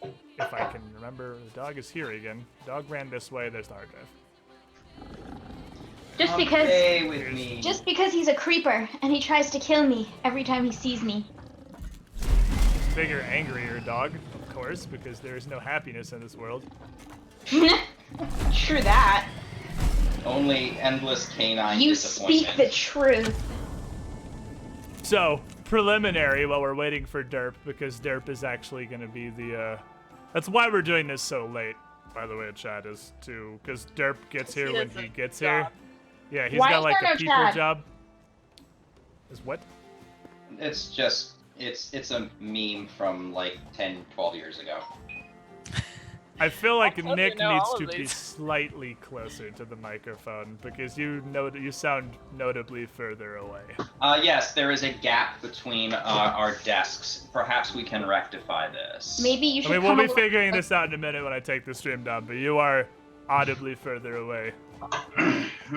[SPEAKER 1] If I can remember, the dog is here again. Dog ran this way, there's the hard drive.
[SPEAKER 3] Just
[SPEAKER 5] Come
[SPEAKER 3] because
[SPEAKER 5] play with me.
[SPEAKER 3] just because he's a creeper and he tries to kill me every time he sees me.
[SPEAKER 1] Bigger, angrier dog, of course, because there is no happiness in this world.
[SPEAKER 3] True that.
[SPEAKER 5] Only endless canine
[SPEAKER 3] You
[SPEAKER 5] disappointment.
[SPEAKER 3] speak the truth.
[SPEAKER 1] So, preliminary while we're waiting for Derp, because Derp is actually going to be the, that's why we're doing this so late, by the way, chat, is to, because Derp gets here when he gets here. Yeah, he's
[SPEAKER 3] Why
[SPEAKER 1] got
[SPEAKER 3] is
[SPEAKER 1] like
[SPEAKER 3] there
[SPEAKER 1] a
[SPEAKER 3] no
[SPEAKER 1] people
[SPEAKER 3] chat?
[SPEAKER 1] job. Is what?
[SPEAKER 5] It's just, it's a meme from like 10, 12 years ago.
[SPEAKER 1] I feel like
[SPEAKER 4] I'll
[SPEAKER 1] Nick
[SPEAKER 4] know
[SPEAKER 1] needs
[SPEAKER 4] all
[SPEAKER 1] to
[SPEAKER 4] of
[SPEAKER 1] be
[SPEAKER 4] these.
[SPEAKER 1] slightly closer to the microphone because you sound notably further away.
[SPEAKER 5] Yes, there is a gap between our desks. Perhaps we can rectify this.
[SPEAKER 3] Maybe you
[SPEAKER 1] I
[SPEAKER 3] should
[SPEAKER 1] mean,
[SPEAKER 3] come
[SPEAKER 1] we'll be
[SPEAKER 3] over-
[SPEAKER 1] figuring this out in a minute when I take the stream down, but you are audibly further away.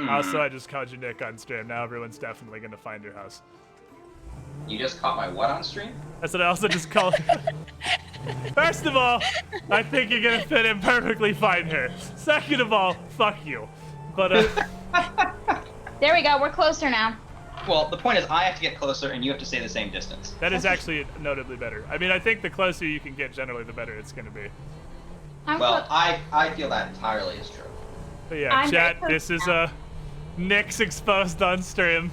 [SPEAKER 1] Also, I just called you Nick on stream. Now everyone's definitely gonna find your house.
[SPEAKER 5] You just caught my what on stream?
[SPEAKER 1] That's what I also just called. First of all, I think you're gonna fit in perfectly fine here. Second of all, fuck you. But
[SPEAKER 3] There we go, we're closer now.
[SPEAKER 5] Well, the point is I have to get closer and you have to stay the same distance.
[SPEAKER 1] that is actually notably better. I mean, I think the closer you can get, generally, the better it's gonna be.
[SPEAKER 3] I'm
[SPEAKER 5] Well,
[SPEAKER 3] clo-
[SPEAKER 5] I feel that entirely is true.
[SPEAKER 1] But yeah,
[SPEAKER 3] I'm
[SPEAKER 1] chat,
[SPEAKER 3] very
[SPEAKER 1] this
[SPEAKER 3] close
[SPEAKER 1] is Nick's exposed on stream.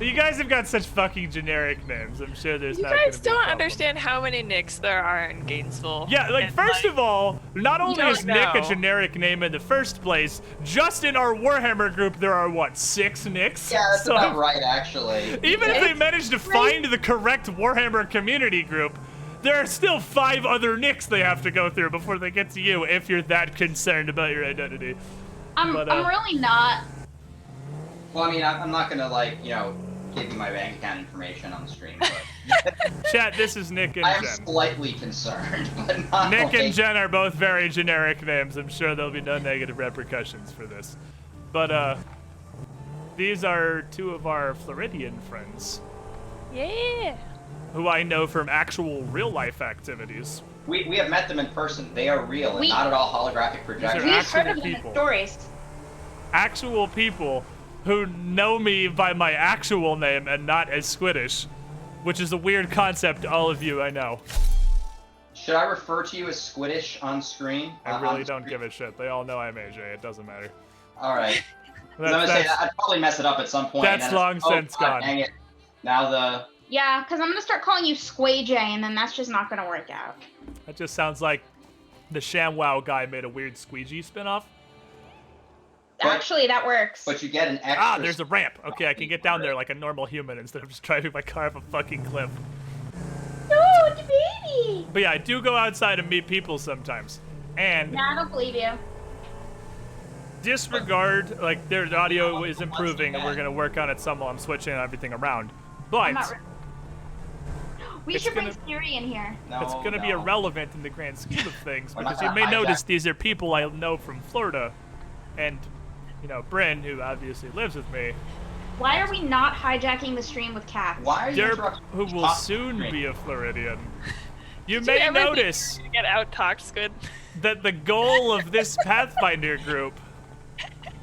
[SPEAKER 1] You guys have got such fucking generic names. I'm sure there's
[SPEAKER 4] You
[SPEAKER 1] not gonna
[SPEAKER 4] guys
[SPEAKER 1] be a
[SPEAKER 4] don't
[SPEAKER 1] problem.
[SPEAKER 4] understand how many Nicks there are in Gainesville.
[SPEAKER 1] Yeah, like,
[SPEAKER 4] And,
[SPEAKER 1] first of all, not only
[SPEAKER 4] don't
[SPEAKER 1] is Nick a
[SPEAKER 4] know.
[SPEAKER 1] generic name in the first place, just in our Warhammer group there are, what, 6 Nicks?
[SPEAKER 5] Yeah, that's
[SPEAKER 1] So,
[SPEAKER 5] about right, actually.
[SPEAKER 1] even if they manage to find the correct Warhammer community group, there are still 5 other Nicks they have to go through before they get to you, if you're that concerned about your identity.
[SPEAKER 3] I'm really not.
[SPEAKER 5] Well, I mean, I'm not gonna, like, you know, give you my bank account information on the stream, but
[SPEAKER 1] Chat, this is Nick and
[SPEAKER 5] I am
[SPEAKER 1] Jen.
[SPEAKER 5] slightly concerned, but not
[SPEAKER 1] Nick
[SPEAKER 5] like...
[SPEAKER 1] and Jen are both very generic names. I'm sure there'll be no negative repercussions for this. But, these are 2 of our Floridian friends,
[SPEAKER 4] Yeah.
[SPEAKER 1] who I know from actual real-life activities.
[SPEAKER 5] We have met them in person. They are real and
[SPEAKER 3] We-
[SPEAKER 5] not at all holographic projections.
[SPEAKER 3] We've
[SPEAKER 1] actual
[SPEAKER 3] heard of them in
[SPEAKER 1] people.
[SPEAKER 3] stories.
[SPEAKER 1] Actual people who know me by my actual name and not as Squiddish, which is a weird concept to all of you, I know.
[SPEAKER 5] Should I refer to you as Squiddish on screen?
[SPEAKER 1] I really don't give a shit. They all know I'm AJ. It doesn't matter.
[SPEAKER 5] Alright. I'm
[SPEAKER 1] That's,
[SPEAKER 5] gonna say
[SPEAKER 1] that's,
[SPEAKER 5] I'd probably mess it up at some point.
[SPEAKER 1] that's
[SPEAKER 5] and then
[SPEAKER 1] long
[SPEAKER 5] it's, oh,
[SPEAKER 1] since
[SPEAKER 5] God,
[SPEAKER 1] gone.
[SPEAKER 5] Dang it. Now the...
[SPEAKER 3] Yeah, because I'm gonna start calling you Squay J, and then that's just not gonna work out.
[SPEAKER 1] that just sounds like the ShamWow guy made a weird squeegee spinoff.
[SPEAKER 5] But-
[SPEAKER 3] Actually, that works.
[SPEAKER 5] But you get an extra...
[SPEAKER 1] Ah, there's a ramp. Okay, I can get down there like a normal human instead of just driving my car off a fucking cliff.
[SPEAKER 3] No, the baby!
[SPEAKER 1] But yeah, I do go outside and meet people sometimes. And
[SPEAKER 3] Nah, I don't believe you.
[SPEAKER 1] disregard, like, their audio is improving and we're going to work on it some while I'm switching everything around.
[SPEAKER 3] I'm
[SPEAKER 1] But
[SPEAKER 3] not re- we
[SPEAKER 1] It's
[SPEAKER 3] should bring
[SPEAKER 1] gonna-
[SPEAKER 3] Siri in here.
[SPEAKER 5] No,
[SPEAKER 1] it's going to be
[SPEAKER 5] no.
[SPEAKER 1] irrelevant in the grand scheme of things
[SPEAKER 5] We're not
[SPEAKER 1] because you may
[SPEAKER 5] gonna hijack-
[SPEAKER 1] notice these are people I know from Florida. And, you know, Bryn, who obviously lives with me,
[SPEAKER 3] Why are we not hijacking the stream with cats?
[SPEAKER 5] Why are you
[SPEAKER 1] Derp,
[SPEAKER 5] interrupting
[SPEAKER 1] who
[SPEAKER 5] me
[SPEAKER 1] will
[SPEAKER 5] talking
[SPEAKER 1] soon
[SPEAKER 5] to me?
[SPEAKER 1] be a Floridian. You
[SPEAKER 4] Did
[SPEAKER 1] may
[SPEAKER 4] you ever think
[SPEAKER 1] notice.
[SPEAKER 4] you get out talked, Squid?
[SPEAKER 1] that the goal of this Pathfinder group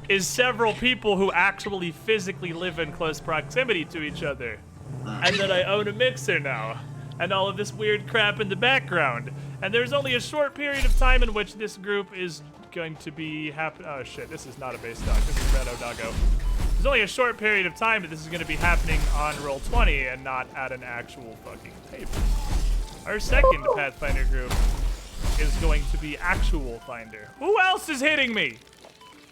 [SPEAKER 1] is several people who actually physically live in close proximity to each other. And that I own a mixer now. And all of this weird crap in the background. And there's only a short period of time in which this group is going to be oh shit, this is not a base dog, this is Redo Doggo. There's only a short period of time that this is going to be happening on Roll20 and not at an actual fucking table. Our second Pathfinder group is going to be Actual Finder. Who else is hitting me?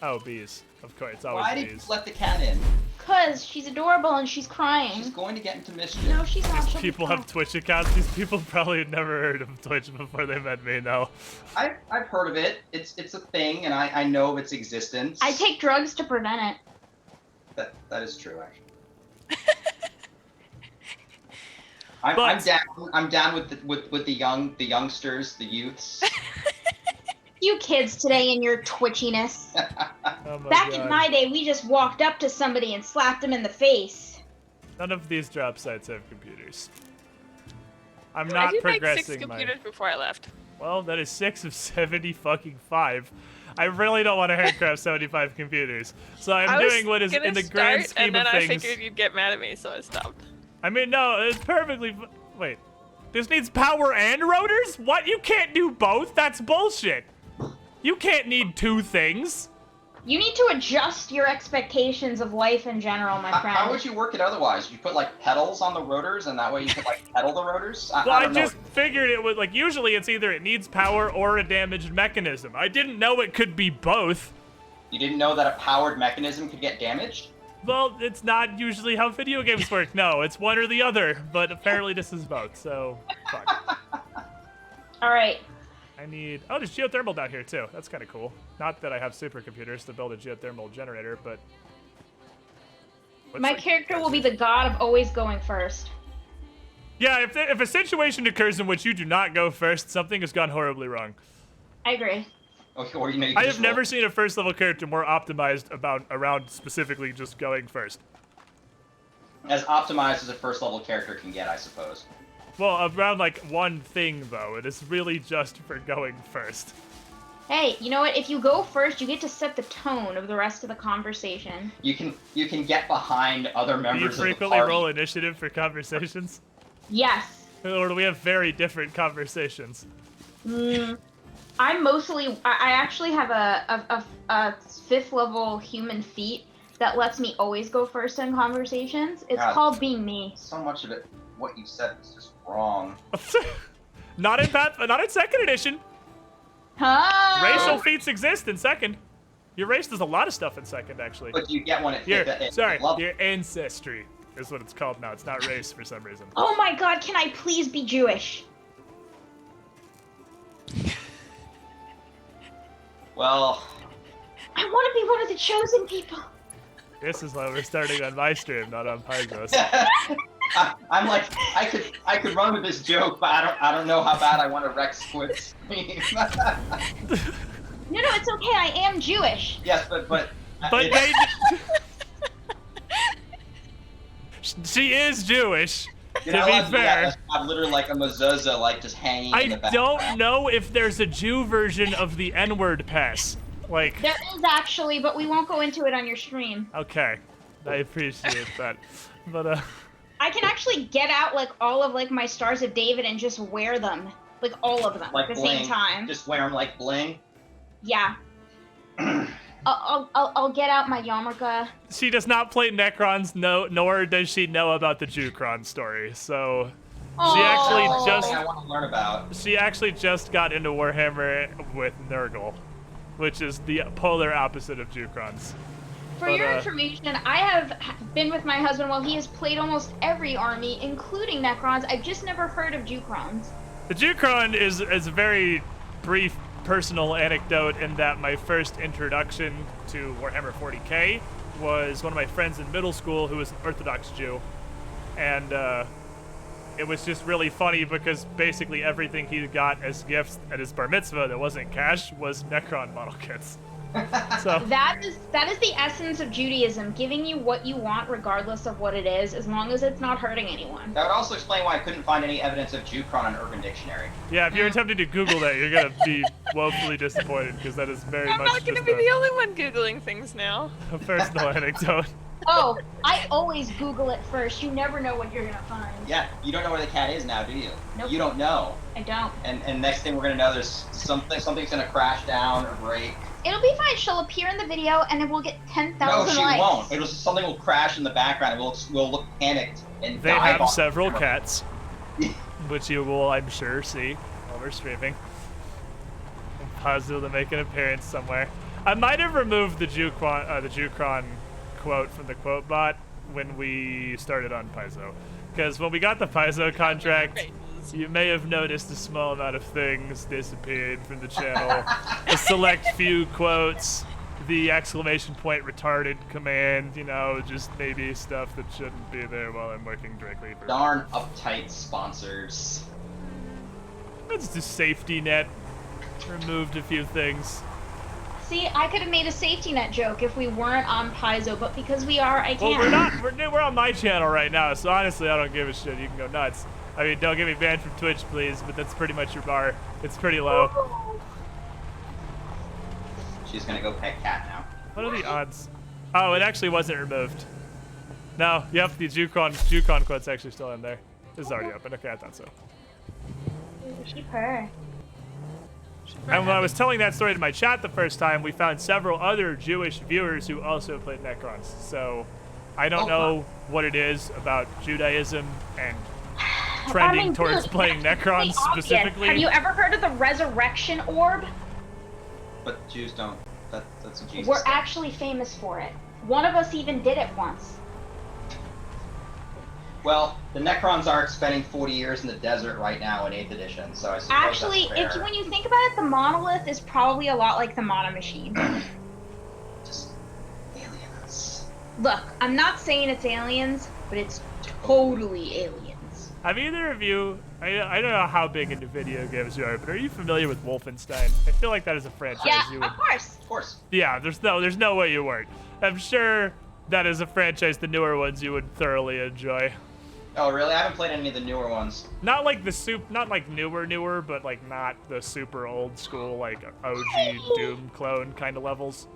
[SPEAKER 1] Oh, bees. Of course, it's always
[SPEAKER 5] Why
[SPEAKER 1] bees.
[SPEAKER 5] did you let the cat in?
[SPEAKER 3] Cause she's adorable and she's crying.
[SPEAKER 5] She's going to get into mischief.
[SPEAKER 3] No, she's not. She'll be
[SPEAKER 1] People
[SPEAKER 3] fine.
[SPEAKER 1] have Twitch accounts. These people probably had never heard of Twitch before they met me, though.
[SPEAKER 5] I've heard of it. It's a thing, and I know of its existence.
[SPEAKER 3] I take drugs to prevent it.
[SPEAKER 5] That is true, actually.
[SPEAKER 1] But-
[SPEAKER 5] I'm down with the youngsters, the youths.
[SPEAKER 3] You kids today and your twitchiness.
[SPEAKER 1] Oh my
[SPEAKER 3] Back
[SPEAKER 1] God.
[SPEAKER 3] in my day, we just walked up to somebody and slapped them in the face.
[SPEAKER 1] None of these drop sites have computers. I'm
[SPEAKER 4] I
[SPEAKER 1] not
[SPEAKER 4] did make 6
[SPEAKER 1] progressing
[SPEAKER 4] computers
[SPEAKER 1] my...
[SPEAKER 4] before I left.
[SPEAKER 1] Well, that is 6 of 70 fucking 5. I really don't want to handcraft 75 computers. So I'm
[SPEAKER 4] I was
[SPEAKER 1] doing what is
[SPEAKER 4] gonna
[SPEAKER 1] in the grand
[SPEAKER 4] start,
[SPEAKER 1] scheme
[SPEAKER 4] and then
[SPEAKER 1] of
[SPEAKER 4] I
[SPEAKER 1] things.
[SPEAKER 4] figured you'd get mad at me, so I stopped.
[SPEAKER 1] I mean, no, it's perfectly... Wait. This needs power and rotors? What? You can't do both? That's bullshit. You can't need 2 things.
[SPEAKER 3] You need to adjust your expectations of life in general, my friend.
[SPEAKER 5] How would you work it otherwise? You put like pedals on the rotors, and that way you could like pedal the rotors.
[SPEAKER 1] Well,
[SPEAKER 5] I
[SPEAKER 1] I
[SPEAKER 5] don't know.
[SPEAKER 1] just figured it would, like, usually it's either it needs power or a damaged mechanism. I didn't know it could be both.
[SPEAKER 5] You didn't know that a powered mechanism could get damaged?
[SPEAKER 1] Well, it's not usually how video games work. No, it's one or the other, but apparently this is both, so fuck.
[SPEAKER 3] All right.
[SPEAKER 1] I need... Oh, there's geothermal down here, too. That's kind of cool. Not that I have supercomputers to build a geothermal generator, but... What's
[SPEAKER 3] My
[SPEAKER 1] like-
[SPEAKER 3] character will be the god of always going first.
[SPEAKER 1] Yeah, if a situation occurs in which you do not go first, something has gone horribly wrong.
[SPEAKER 3] I agree.
[SPEAKER 5] Or, you know, you
[SPEAKER 1] I
[SPEAKER 5] can
[SPEAKER 1] have
[SPEAKER 5] just
[SPEAKER 1] never
[SPEAKER 5] roll.
[SPEAKER 1] seen a first-level character more optimized around specifically just going first.
[SPEAKER 5] As optimized as a first level character can get, I suppose.
[SPEAKER 1] Well, around, like, one thing, though. It is really just for going first.
[SPEAKER 3] Hey, you know what? If you go first, you get to set the tone of the rest of the conversation.
[SPEAKER 5] You can get behind other
[SPEAKER 1] Do you
[SPEAKER 5] members of the
[SPEAKER 1] frequently
[SPEAKER 5] party.
[SPEAKER 1] roll initiative for conversations?
[SPEAKER 3] Yes.
[SPEAKER 1] Or do we have very different conversations?
[SPEAKER 3] I'm mostly. I actually have a 5th level human feat that lets me always go first in conversations. It's
[SPEAKER 5] God.
[SPEAKER 3] called being me.
[SPEAKER 5] So much of it, what you said was just wrong.
[SPEAKER 1] Not in second edition.
[SPEAKER 3] Huh?
[SPEAKER 1] Racial feats exist in second. Your race does a lot of stuff in second, actually.
[SPEAKER 5] But you get one at
[SPEAKER 1] Your,
[SPEAKER 5] fifth.
[SPEAKER 1] sorry,
[SPEAKER 5] Love
[SPEAKER 1] your ancestry is what it's called now. It's not race for some reason.
[SPEAKER 3] Oh my god, can I please be Jewish?
[SPEAKER 5] Well,
[SPEAKER 3] I want to be one of the chosen people.
[SPEAKER 1] This is why we're starting on my stream, not on Paizo's.
[SPEAKER 5] I'm like, I could run with this joke, but I don't know how bad I want to wreck Squid's stream.
[SPEAKER 3] No, it's okay. I am Jewish.
[SPEAKER 5] Yes, but
[SPEAKER 1] But
[SPEAKER 5] it's-
[SPEAKER 1] she is Jewish.
[SPEAKER 5] you're
[SPEAKER 1] To
[SPEAKER 5] not
[SPEAKER 1] be
[SPEAKER 5] allowed to do that.
[SPEAKER 1] fair,
[SPEAKER 5] That's not literally like a mezuzah, like just hanging in the
[SPEAKER 1] I
[SPEAKER 5] back.
[SPEAKER 1] don't know if there's a Jew version of the N-word pass. Like,
[SPEAKER 3] There is actually, but we won't go into it on your stream.
[SPEAKER 1] okay, I appreciate that, but
[SPEAKER 3] I can actually get out like all of like my Stars of David and just wear them, like all of them
[SPEAKER 5] Like
[SPEAKER 3] at the
[SPEAKER 5] bling.
[SPEAKER 3] same time.
[SPEAKER 5] Just wear them like bling.
[SPEAKER 3] Yeah. I'll get out my yarmulke.
[SPEAKER 1] she does not play Necrons, nor does she know about the Jewcron story. So
[SPEAKER 3] She
[SPEAKER 1] actually
[SPEAKER 3] Oh.
[SPEAKER 1] just-
[SPEAKER 5] Something I want to learn about.
[SPEAKER 1] she actually just got into Warhammer with Nurgle, which is the polar opposite of Jewcrons.
[SPEAKER 3] For
[SPEAKER 1] But,
[SPEAKER 3] your information, I have been with my husband while he has played almost every army, including Necrons. I've just never heard of Jewcrons.
[SPEAKER 1] The Jewcron is a very brief personal anecdote in that my first introduction to Warhammer 40k was one of my friends in middle school who was an Orthodox Jew. And it was just really funny because basically everything he got as gifts at his bar mitzvah that wasn't cash was Necron model kits. So
[SPEAKER 3] That is the essence of Judaism, giving you what you want regardless of what it is, as long as it's not hurting anyone.
[SPEAKER 5] That would also explain why I couldn't find any evidence of Jukron on Urban Dictionary.
[SPEAKER 1] yeah, if you're attempting to Google that, you're gonna be woefully disappointed because that is very
[SPEAKER 4] I'm
[SPEAKER 1] much
[SPEAKER 4] not gonna
[SPEAKER 1] just
[SPEAKER 4] be the only one googling things now.
[SPEAKER 1] a personal anecdote.
[SPEAKER 3] Oh, I always Google it first. You never know what you're gonna find.
[SPEAKER 5] Yeah, you don't know where the cat is now, do you?
[SPEAKER 3] Nope.
[SPEAKER 5] You don't know.
[SPEAKER 3] I don't.
[SPEAKER 5] And next thing we're gonna know, there's something's gonna crash down or break.
[SPEAKER 3] It'll be fine. She'll appear in the video, and it will get 10,000
[SPEAKER 5] No,
[SPEAKER 3] likes.
[SPEAKER 5] she won't. Something will crash in the background, and we'll look panicked and
[SPEAKER 1] They
[SPEAKER 5] dive
[SPEAKER 1] have
[SPEAKER 5] on
[SPEAKER 1] several
[SPEAKER 5] camera.
[SPEAKER 1] cats, which you will, I'm sure, see while we're streaming. I'm positive to make an appearance somewhere. I might have removed the Jukron quote from the quote bot when we started on Paizo, because when we got the Paizo contract, you may have noticed a small amount of things disappeared from the channel. A select few quotes, the exclamation point retarded command, you know, just maybe stuff that shouldn't be there while I'm working directly for.
[SPEAKER 5] Darn uptight sponsors.
[SPEAKER 1] That's the safety net. Removed a few things.
[SPEAKER 3] See, I could have made a safety net joke if we weren't on Paizo, but because we are, I can't.
[SPEAKER 1] Well, we're not. We're on my channel right now, so honestly, I don't give a shit. You can go nuts. I mean, don't get me banned from Twitch, please, but that's pretty much your bar. It's pretty low.
[SPEAKER 5] She's gonna go pet cat now.
[SPEAKER 1] What are the odds? Oh, it actually wasn't removed. No, yep, the Jukon quote's actually still in there. It's already open. Okay, I thought so.
[SPEAKER 3] Keep her.
[SPEAKER 1] And when I was telling that story to my chat the first time, we found several other Jewish viewers who also played Necrons. So I don't know what it is about Judaism and trending towards
[SPEAKER 3] dude,
[SPEAKER 1] playing
[SPEAKER 3] that's
[SPEAKER 1] Necrons
[SPEAKER 3] really obvious.
[SPEAKER 1] specifically.
[SPEAKER 3] Have you ever heard of the resurrection orb?
[SPEAKER 5] But Jews don't. That's a Jesus
[SPEAKER 3] We're
[SPEAKER 5] thing.
[SPEAKER 3] actually famous for it. One of us even did it once.
[SPEAKER 5] Well, the Necrons aren't spending 40 years in the desert right now in 8th edition, so I suppose
[SPEAKER 3] Actually,
[SPEAKER 5] that's fair.
[SPEAKER 3] when you think about it, the monolith is probably a lot like the mono machine.
[SPEAKER 5] Just aliens.
[SPEAKER 3] Look, I'm not saying it's aliens, but it's totally aliens.
[SPEAKER 1] Have either of you, I don't know how big into video games you are, but are you familiar with Wolfenstein? I feel like that is a franchise
[SPEAKER 3] Yeah,
[SPEAKER 1] you would...
[SPEAKER 3] of course.
[SPEAKER 5] Of course.
[SPEAKER 1] Yeah, there's no way you weren't. I'm sure that is a franchise, the newer ones, you would thoroughly enjoy.
[SPEAKER 5] Oh, really? I haven't played any of the newer ones.
[SPEAKER 1] Not like not like newer, but like not the super old school, like OG Doom clone kind of levels.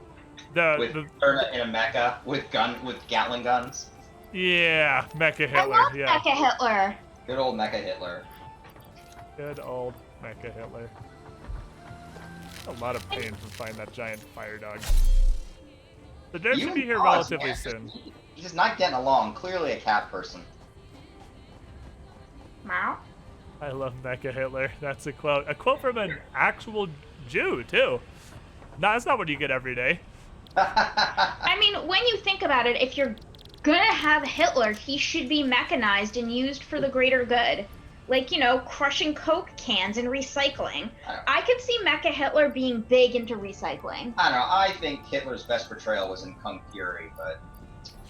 [SPEAKER 5] With or in a mecha with Gatling guns.
[SPEAKER 1] Yeah, Mecha
[SPEAKER 3] I
[SPEAKER 1] Hitler.
[SPEAKER 3] love
[SPEAKER 1] Yeah,
[SPEAKER 3] Mecha Hitler.
[SPEAKER 5] Good old Mecha Hitler.
[SPEAKER 1] good old Mecha Hitler. A lot of pain from finding that giant fire dog. The dev should be here
[SPEAKER 5] Pause,
[SPEAKER 1] relatively
[SPEAKER 5] man.
[SPEAKER 1] soon.
[SPEAKER 5] He's just not getting along. Clearly a cat person.
[SPEAKER 3] Meow.
[SPEAKER 1] I love Mecha Hitler. That's a quote. A quote from an actual Jew too. No, that's not what you get every day.
[SPEAKER 3] I mean, when you think about it, if you're gonna have Hitler, he should be mechanized and used for the greater good. Like, you know, crushing Coke cans and recycling. I could see Mecha Hitler being big into recycling.
[SPEAKER 5] I don't know. I think Hitler's best portrayal was in Kung Fury, but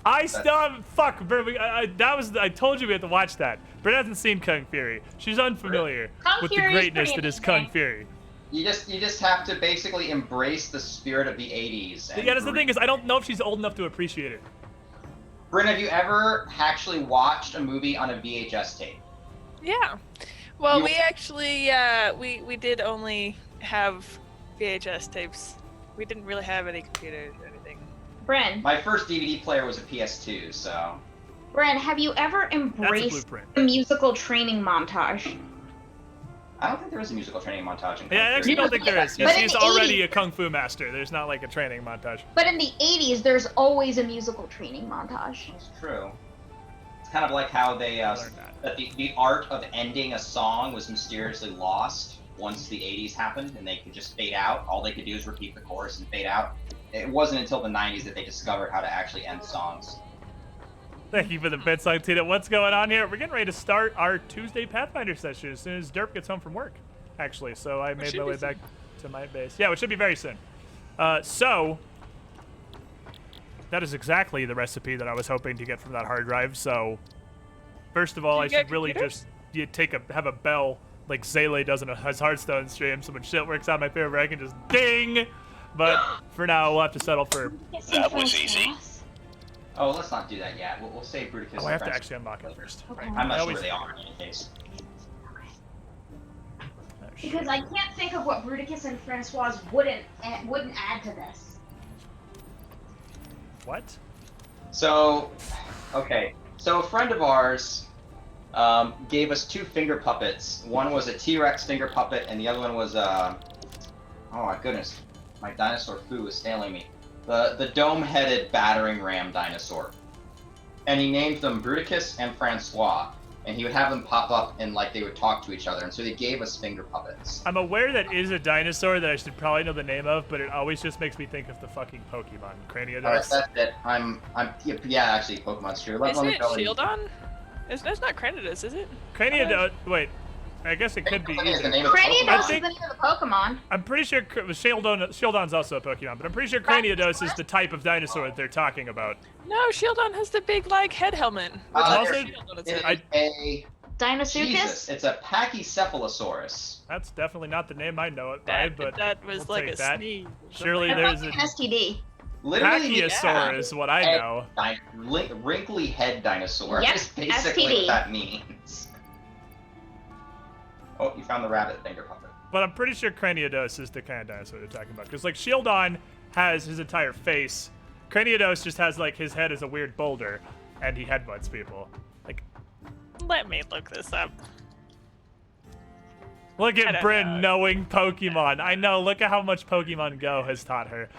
[SPEAKER 1] I still haven't. Fuck, Bert, I told you we had to watch that. Bert hasn't seen Kung Fury. She's unfamiliar
[SPEAKER 3] Kung
[SPEAKER 1] with
[SPEAKER 3] Fury
[SPEAKER 1] the
[SPEAKER 3] is
[SPEAKER 1] greatness
[SPEAKER 3] pretty
[SPEAKER 1] that is
[SPEAKER 3] interesting.
[SPEAKER 1] Kung Fury.
[SPEAKER 5] you just have to basically embrace the spirit of the 80s. And
[SPEAKER 1] Yeah, that's the thing is I don't know if she's old enough to appreciate it.
[SPEAKER 5] Bryn, have you ever actually watched a movie on a VHS tape?
[SPEAKER 4] Yeah. Well,
[SPEAKER 5] You-
[SPEAKER 4] we actually we did only have VHS tapes. We didn't really have any computers or anything.
[SPEAKER 3] Bryn,
[SPEAKER 5] My first DVD player was a PS2, so
[SPEAKER 3] Bryn, have you ever
[SPEAKER 1] That's a
[SPEAKER 3] embraced
[SPEAKER 1] blueprint.
[SPEAKER 3] the musical training montage?
[SPEAKER 5] I don't think there was a musical training montage in Kung
[SPEAKER 1] Yeah, I actually
[SPEAKER 5] Fury.
[SPEAKER 1] don't think there is.
[SPEAKER 3] But in
[SPEAKER 1] She's
[SPEAKER 3] the
[SPEAKER 1] already
[SPEAKER 3] 80s
[SPEAKER 1] a kung fu master. There's not like a training montage.
[SPEAKER 3] But in the 80s, there's always a musical training montage.
[SPEAKER 5] It's true. It's kind of like how they
[SPEAKER 1] Learn that.
[SPEAKER 5] that the art of ending a song was mysteriously lost once the 80s happened, and they could just fade out. All they could do is repeat the chorus and fade out. It wasn't until the 90s that they discovered how to actually end songs.
[SPEAKER 1] Thank you for the bit song, Tina. What's going on here? We're getting ready to start our Tuesday Pathfinder session as soon as Derp gets home from work, actually. So I made
[SPEAKER 4] should
[SPEAKER 1] my
[SPEAKER 4] be
[SPEAKER 1] way back to my base. Yeah, it should be very soon. So that is exactly the recipe that I was hoping to get from that hard drive. So first of all, I
[SPEAKER 4] Did you
[SPEAKER 1] should
[SPEAKER 4] get
[SPEAKER 1] really
[SPEAKER 4] computers?
[SPEAKER 1] just have a bell like Zele does in his Hearthstone stream. So when shit works out my favor, I can just ding. But for now, we'll have to settle for.
[SPEAKER 6] That was easy.
[SPEAKER 5] Oh, let's not do that yet. We'll save Bruticus.
[SPEAKER 1] Oh, I have to
[SPEAKER 5] and
[SPEAKER 1] actually unlock it first.
[SPEAKER 3] Okay.
[SPEAKER 1] Right.
[SPEAKER 5] I'm not
[SPEAKER 1] I
[SPEAKER 5] sure
[SPEAKER 1] always
[SPEAKER 5] where they are
[SPEAKER 1] forget.
[SPEAKER 5] in any case.
[SPEAKER 1] Oh, shit.
[SPEAKER 3] Because I can't think of what Bruticus and Francois wouldn't add to this.
[SPEAKER 1] What?
[SPEAKER 5] So, okay. So a friend of ours gave us 2 finger puppets. One was a T-Rex finger puppet, and the other one was oh my goodness, my dinosaur foo is failing me. The dome-headed battering ram dinosaur. And he named them Bruticus and Francois. And he would have them pop up and like they would talk to each other. And so they gave us finger puppets.
[SPEAKER 1] I'm aware that is a dinosaur that I should probably know the name of, but it always just makes me think of the fucking Pokemon. Craniodus.
[SPEAKER 5] Alright, that's it. Yeah, actually, Pokemon's true. Let
[SPEAKER 4] Isn't
[SPEAKER 5] me
[SPEAKER 4] it
[SPEAKER 5] go and-
[SPEAKER 4] Shieldon? That's not Craniodus, is it?
[SPEAKER 1] Craniodus. Wait, I guess it could be
[SPEAKER 5] Is the
[SPEAKER 1] either.
[SPEAKER 5] name of the
[SPEAKER 3] Craniodus
[SPEAKER 5] Pokemon.
[SPEAKER 3] is the name of the Pokemon.
[SPEAKER 1] I'm pretty sure Shieldon's also a Pokemon, but I'm pretty sure Craniodus is the type of dinosaur that they're talking about.
[SPEAKER 4] No, Shieldon has the big like head helmet. Which
[SPEAKER 1] also-
[SPEAKER 4] is Shieldon,
[SPEAKER 5] It
[SPEAKER 4] it's
[SPEAKER 5] is a
[SPEAKER 3] Dinosuchus?
[SPEAKER 5] Jesus. It's a Pachycephalosaurus.
[SPEAKER 1] That's definitely not the name I know it by,
[SPEAKER 4] that,
[SPEAKER 1] but
[SPEAKER 4] that was
[SPEAKER 1] we'll
[SPEAKER 4] like
[SPEAKER 1] take
[SPEAKER 4] a
[SPEAKER 1] that.
[SPEAKER 4] sneeze.
[SPEAKER 1] Surely
[SPEAKER 3] That
[SPEAKER 1] there's
[SPEAKER 3] sounds
[SPEAKER 1] a
[SPEAKER 3] like an STD.
[SPEAKER 5] Literally,
[SPEAKER 1] Pachyosaur is what I
[SPEAKER 5] Head
[SPEAKER 1] know.
[SPEAKER 5] wrinkly head dinosaur.
[SPEAKER 3] Yep,
[SPEAKER 5] That's basically
[SPEAKER 3] STD.
[SPEAKER 5] what that means. Oh, you found the rabbit finger puppet.
[SPEAKER 1] But I'm pretty sure Craniodus is the kind of dinosaur they're talking about. Because, like, Shieldon has his entire face. Craniodus just has, like, his head is a weird boulder, and he headbutts people. Like,
[SPEAKER 4] Let me look this up.
[SPEAKER 1] look
[SPEAKER 4] I
[SPEAKER 1] at
[SPEAKER 4] don't
[SPEAKER 1] Bryn
[SPEAKER 4] know.
[SPEAKER 1] knowing Pokemon. I know, look at how much Pokemon Go has taught her.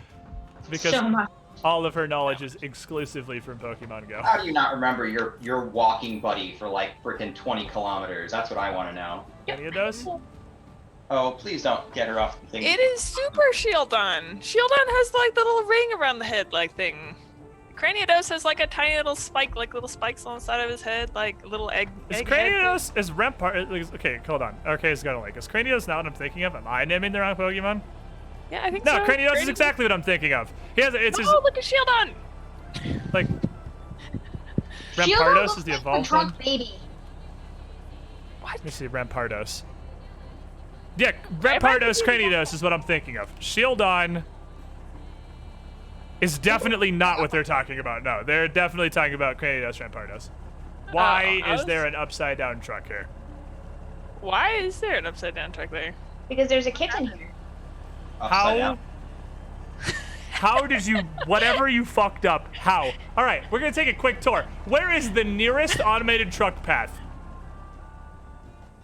[SPEAKER 1] Because
[SPEAKER 3] So much.
[SPEAKER 1] all of her knowledge is exclusively from Pokemon Go.
[SPEAKER 5] How do you not remember your walking buddy for like freaking 20 kilometers? That's what I want to know.
[SPEAKER 1] Craniodus?
[SPEAKER 5] Oh, please don't get her off the thing.
[SPEAKER 4] It is Super Shieldon. Shieldon has like the little ring around the head like thing. Craniodus has like a tiny little spike, like little spikes on the side of his head, like little egg.
[SPEAKER 1] Is
[SPEAKER 4] egg head.
[SPEAKER 1] Craniodus, is okay, hold on. Okay, it's got a lake. Is Craniodus not what I'm thinking of? Am I naming the wrong Pokemon?
[SPEAKER 4] Yeah, I think
[SPEAKER 1] No,
[SPEAKER 4] so.
[SPEAKER 1] Craniodus is exactly what I'm thinking of. He has, it's his,
[SPEAKER 4] Oh, look at Shieldon.
[SPEAKER 1] like,
[SPEAKER 3] Shieldon
[SPEAKER 1] Rampardos
[SPEAKER 3] looks
[SPEAKER 1] is the
[SPEAKER 3] like
[SPEAKER 1] evolved
[SPEAKER 3] drunk
[SPEAKER 1] one.
[SPEAKER 3] baby.
[SPEAKER 4] What?
[SPEAKER 1] Let me see, Rampardos. Yeah, Rampardos, Craniodus is what I'm thinking of. Shieldon is definitely not what they're talking about. No, they're definitely talking about Craniodus, Rampardos. Why
[SPEAKER 4] Oh, I
[SPEAKER 1] is
[SPEAKER 4] was-
[SPEAKER 1] there an upside down truck here?
[SPEAKER 4] Why is there an upside down truck there?
[SPEAKER 3] Because there's a kitten here.
[SPEAKER 5] Upside
[SPEAKER 1] How?
[SPEAKER 5] down.
[SPEAKER 1] How did you, whatever you fucked up, how? All right, we're gonna take a quick tour. Where is the nearest automated truck path?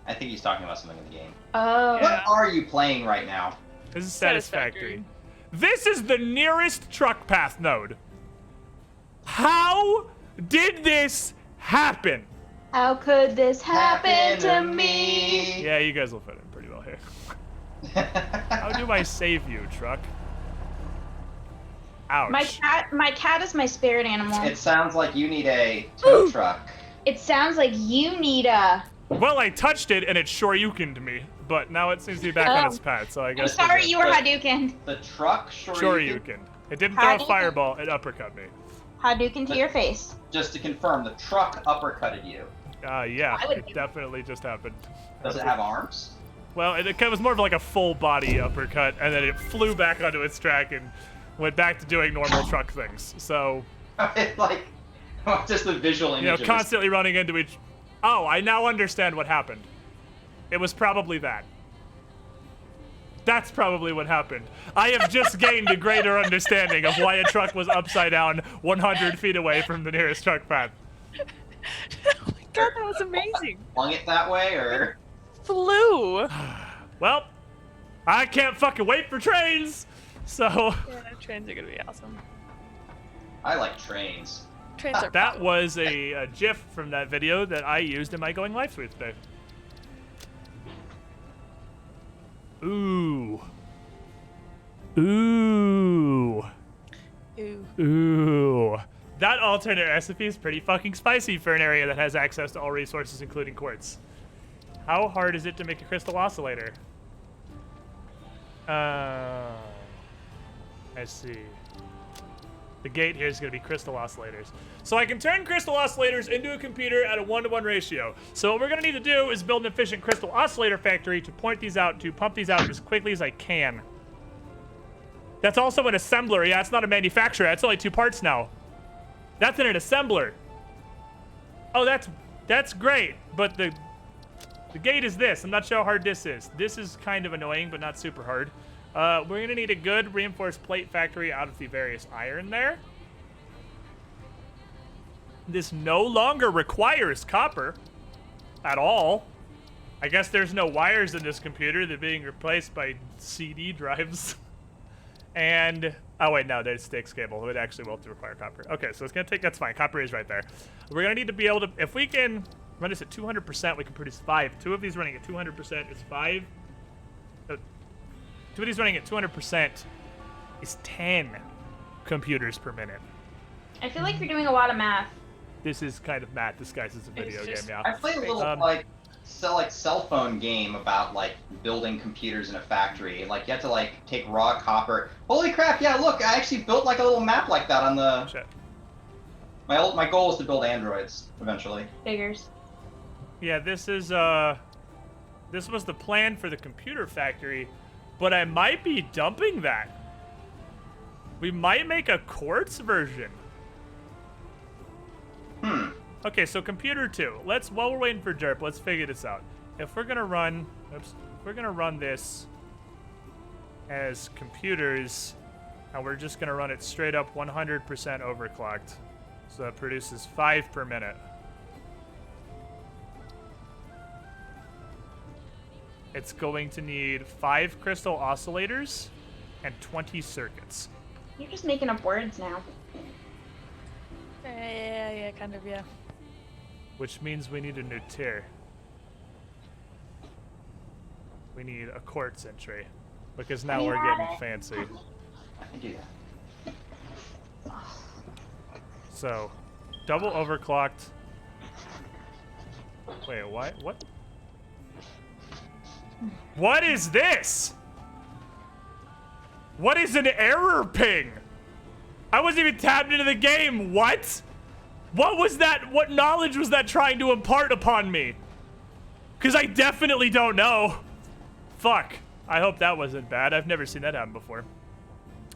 [SPEAKER 5] I think he's talking about something in the game.
[SPEAKER 3] Oh.
[SPEAKER 5] What are you playing right now?
[SPEAKER 1] This is
[SPEAKER 4] Satisfactory.
[SPEAKER 1] Satisfactory. This is the nearest truck path node. How did this happen?
[SPEAKER 3] How could this happen to me?
[SPEAKER 1] Yeah, you guys will fit in pretty well here. How do I save you, truck? Ouch.
[SPEAKER 3] My cat is my spirit animal.
[SPEAKER 5] It sounds like you need a tow truck.
[SPEAKER 3] It sounds like you need a.
[SPEAKER 1] Well, I touched it and it shoryukened me, but now it seems to be back on
[SPEAKER 3] Oh.
[SPEAKER 1] its path, so I
[SPEAKER 3] I'm
[SPEAKER 1] guess. we're
[SPEAKER 3] sorry,
[SPEAKER 1] good.
[SPEAKER 3] you were Hadouken.
[SPEAKER 5] The truck Shoryuken,
[SPEAKER 1] Shoryuken. It didn't throw a
[SPEAKER 3] Hadouken.
[SPEAKER 1] fireball, it uppercut me.
[SPEAKER 3] Hadouken to your face.
[SPEAKER 5] just to confirm, the truck uppercutted you.
[SPEAKER 1] Yeah,
[SPEAKER 3] Why would
[SPEAKER 1] it
[SPEAKER 3] you?
[SPEAKER 1] definitely just happened.
[SPEAKER 5] Does it have arms?
[SPEAKER 1] Well, it was more of like a full body uppercut, and then it flew back onto its track and went back to doing normal truck things. So,
[SPEAKER 5] It's like, just the visual image
[SPEAKER 1] you know,
[SPEAKER 5] of this.
[SPEAKER 1] constantly running into each. Oh, I now understand what happened. It was probably that. That's probably what happened. I have just gained a greater understanding of why a truck was upside down 100 feet away from the nearest truck path.
[SPEAKER 4] Oh my god, that was amazing.
[SPEAKER 5] Flung it that way, or?
[SPEAKER 4] Flew.
[SPEAKER 1] Well, I can't fucking wait for trains, so
[SPEAKER 4] Yeah, trains are gonna be awesome.
[SPEAKER 5] I like trains.
[SPEAKER 4] Trains are
[SPEAKER 1] that was a GIF from that video that I used in my going live tweet today. Ooh. Ooh.
[SPEAKER 4] Ew.
[SPEAKER 1] Ooh. That alternate recipe is pretty fucking spicy for an area that has access to all resources, including quartz. How hard is it to make a crystal oscillator? I see. The gate here is going to be crystal oscillators. So I can turn crystal oscillators into a computer at a 1-to-1 ratio. So what we're going to need to do is build an efficient crystal oscillator factory to pump these out as quickly as I can. That's also an assembler. Yeah, it's not a manufacturer. That's only 2 parts now. That's in an assembler. Oh, that's great. But the gate is this. I'm not sure how hard this is. This is kind of annoying, but not super hard. We're going to need a good reinforced plate factory out of the various iron there. This no longer requires copper at all. I guess there's no wires in this computer. They're being replaced by CD drives. And, oh wait, no, there's sticks cable. It actually will require copper. Okay, so it's going to take, that's fine. Copper is right there. We're going to need to be able to, if we can run this at 200%, we can produce 5. 2 of these running at 200% is 5. 2 of these running at 200% is 10 computers per minute.
[SPEAKER 3] I feel like you're doing a lot of math.
[SPEAKER 1] This is kind of math disguised as a video game, yeah.
[SPEAKER 5] I played a little cell phone game about like building computers in a factory. Like you have to like take raw copper. Holy crap! Yeah, look, I actually built like a little map like that on the.
[SPEAKER 1] Shit.
[SPEAKER 5] My goal is to build androids eventually.
[SPEAKER 3] Figures.
[SPEAKER 1] Yeah, this is this was the plan for the computer factory, but I might be dumping that. We might make a quartz version. Okay, so computer 2. While we're waiting for Derp, let's figure this out. If we're gonna run, this as computers, and we're just gonna run it straight up 100% overclocked, so it produces 5 per minute. It's going to need 5 crystal oscillators and 20 circuits.
[SPEAKER 3] You're just making up words now.
[SPEAKER 4] Yeah, kind of, yeah.
[SPEAKER 1] Which means we need a new tier. We need a quartz entry. Because now we're getting fancy.
[SPEAKER 5] I can do that.
[SPEAKER 1] So, double overclocked. Wait, what? What is this? What is an error ping? I wasn't even tapped into the game. What? What was that? What knowledge was that trying to impart upon me? Because I definitely don't know. Fuck. I hope that wasn't bad. I've never seen that happen before.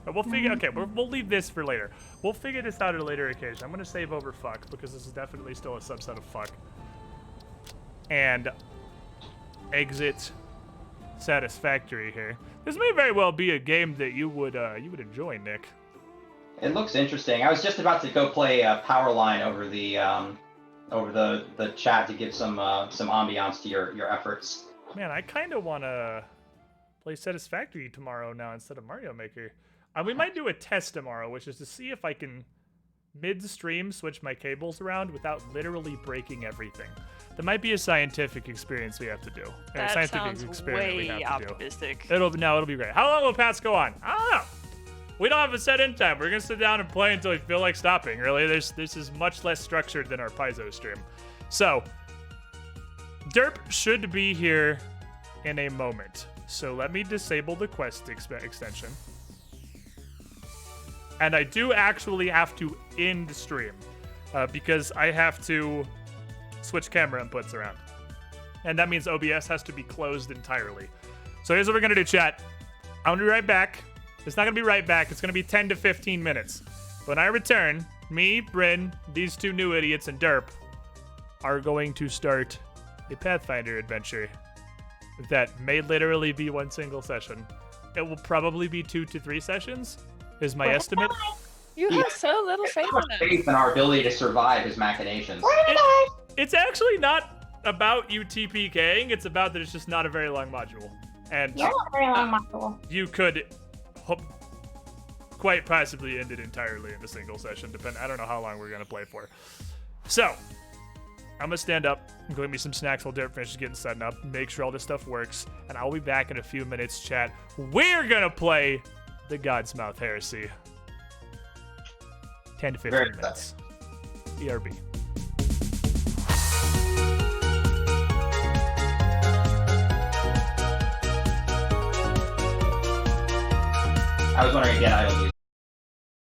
[SPEAKER 1] But we'll figure. Okay, we'll leave this for later. We'll figure this out at a later occasion. I'm gonna save over fuck because this is definitely still a subset of fuck. And exit Satisfactory here. This may very well be a game that you would enjoy, Nick.
[SPEAKER 5] It looks interesting. I was just about to go play Powerline over the chat to give some ambiance to your efforts.
[SPEAKER 1] Man, I kind of want to play Satisfactory tomorrow now instead of Mario Maker. We might do a test tomorrow, which is to see if I can mid-stream switch my cables around without literally breaking everything. That might be a scientific experience we have to do.
[SPEAKER 4] That
[SPEAKER 1] scientific
[SPEAKER 4] sounds
[SPEAKER 1] experiment we
[SPEAKER 4] way
[SPEAKER 1] have to
[SPEAKER 4] optimistic.
[SPEAKER 1] do. It'll be great. How long will Pats go on? I don't know. We don't have a set end time. We're gonna sit down and play until we feel like stopping. Really, this is much less structured than our Paizo stream. So, Derp should be here in a moment. So let me disable the quest extension. And I do actually have to end the stream because I have to switch camera inputs around. And that means OBS has to be closed entirely. So here's what we're gonna do, chat. I'm gonna be right back. It's not gonna be right back. It's gonna be 10 to 15 minutes. When I return, me, Bryn, these 2 new idiots, and Derp are going to start a Pathfinder adventure that may literally be 1 single session. It will probably be 2 to 3 sessions, is my estimate.
[SPEAKER 4] You have so little faith in us.
[SPEAKER 5] Faith in our ability to survive his machinations.
[SPEAKER 1] It's actually not about you TPKing. It's about that it's just not a very long module. And
[SPEAKER 3] You're not very long module.
[SPEAKER 1] you could quite possibly end it entirely in a single session. I don't know how long we're going to play for. So, I'm going to stand up, go get me some snacks while Derp finishes getting set up, make sure all this stuff works, and I'll be back in a few minutes, chat. We're going to play the Godsmouth Heresy. 10 to 15 minutes. ERB.
[SPEAKER 5] I was wondering again, I don't use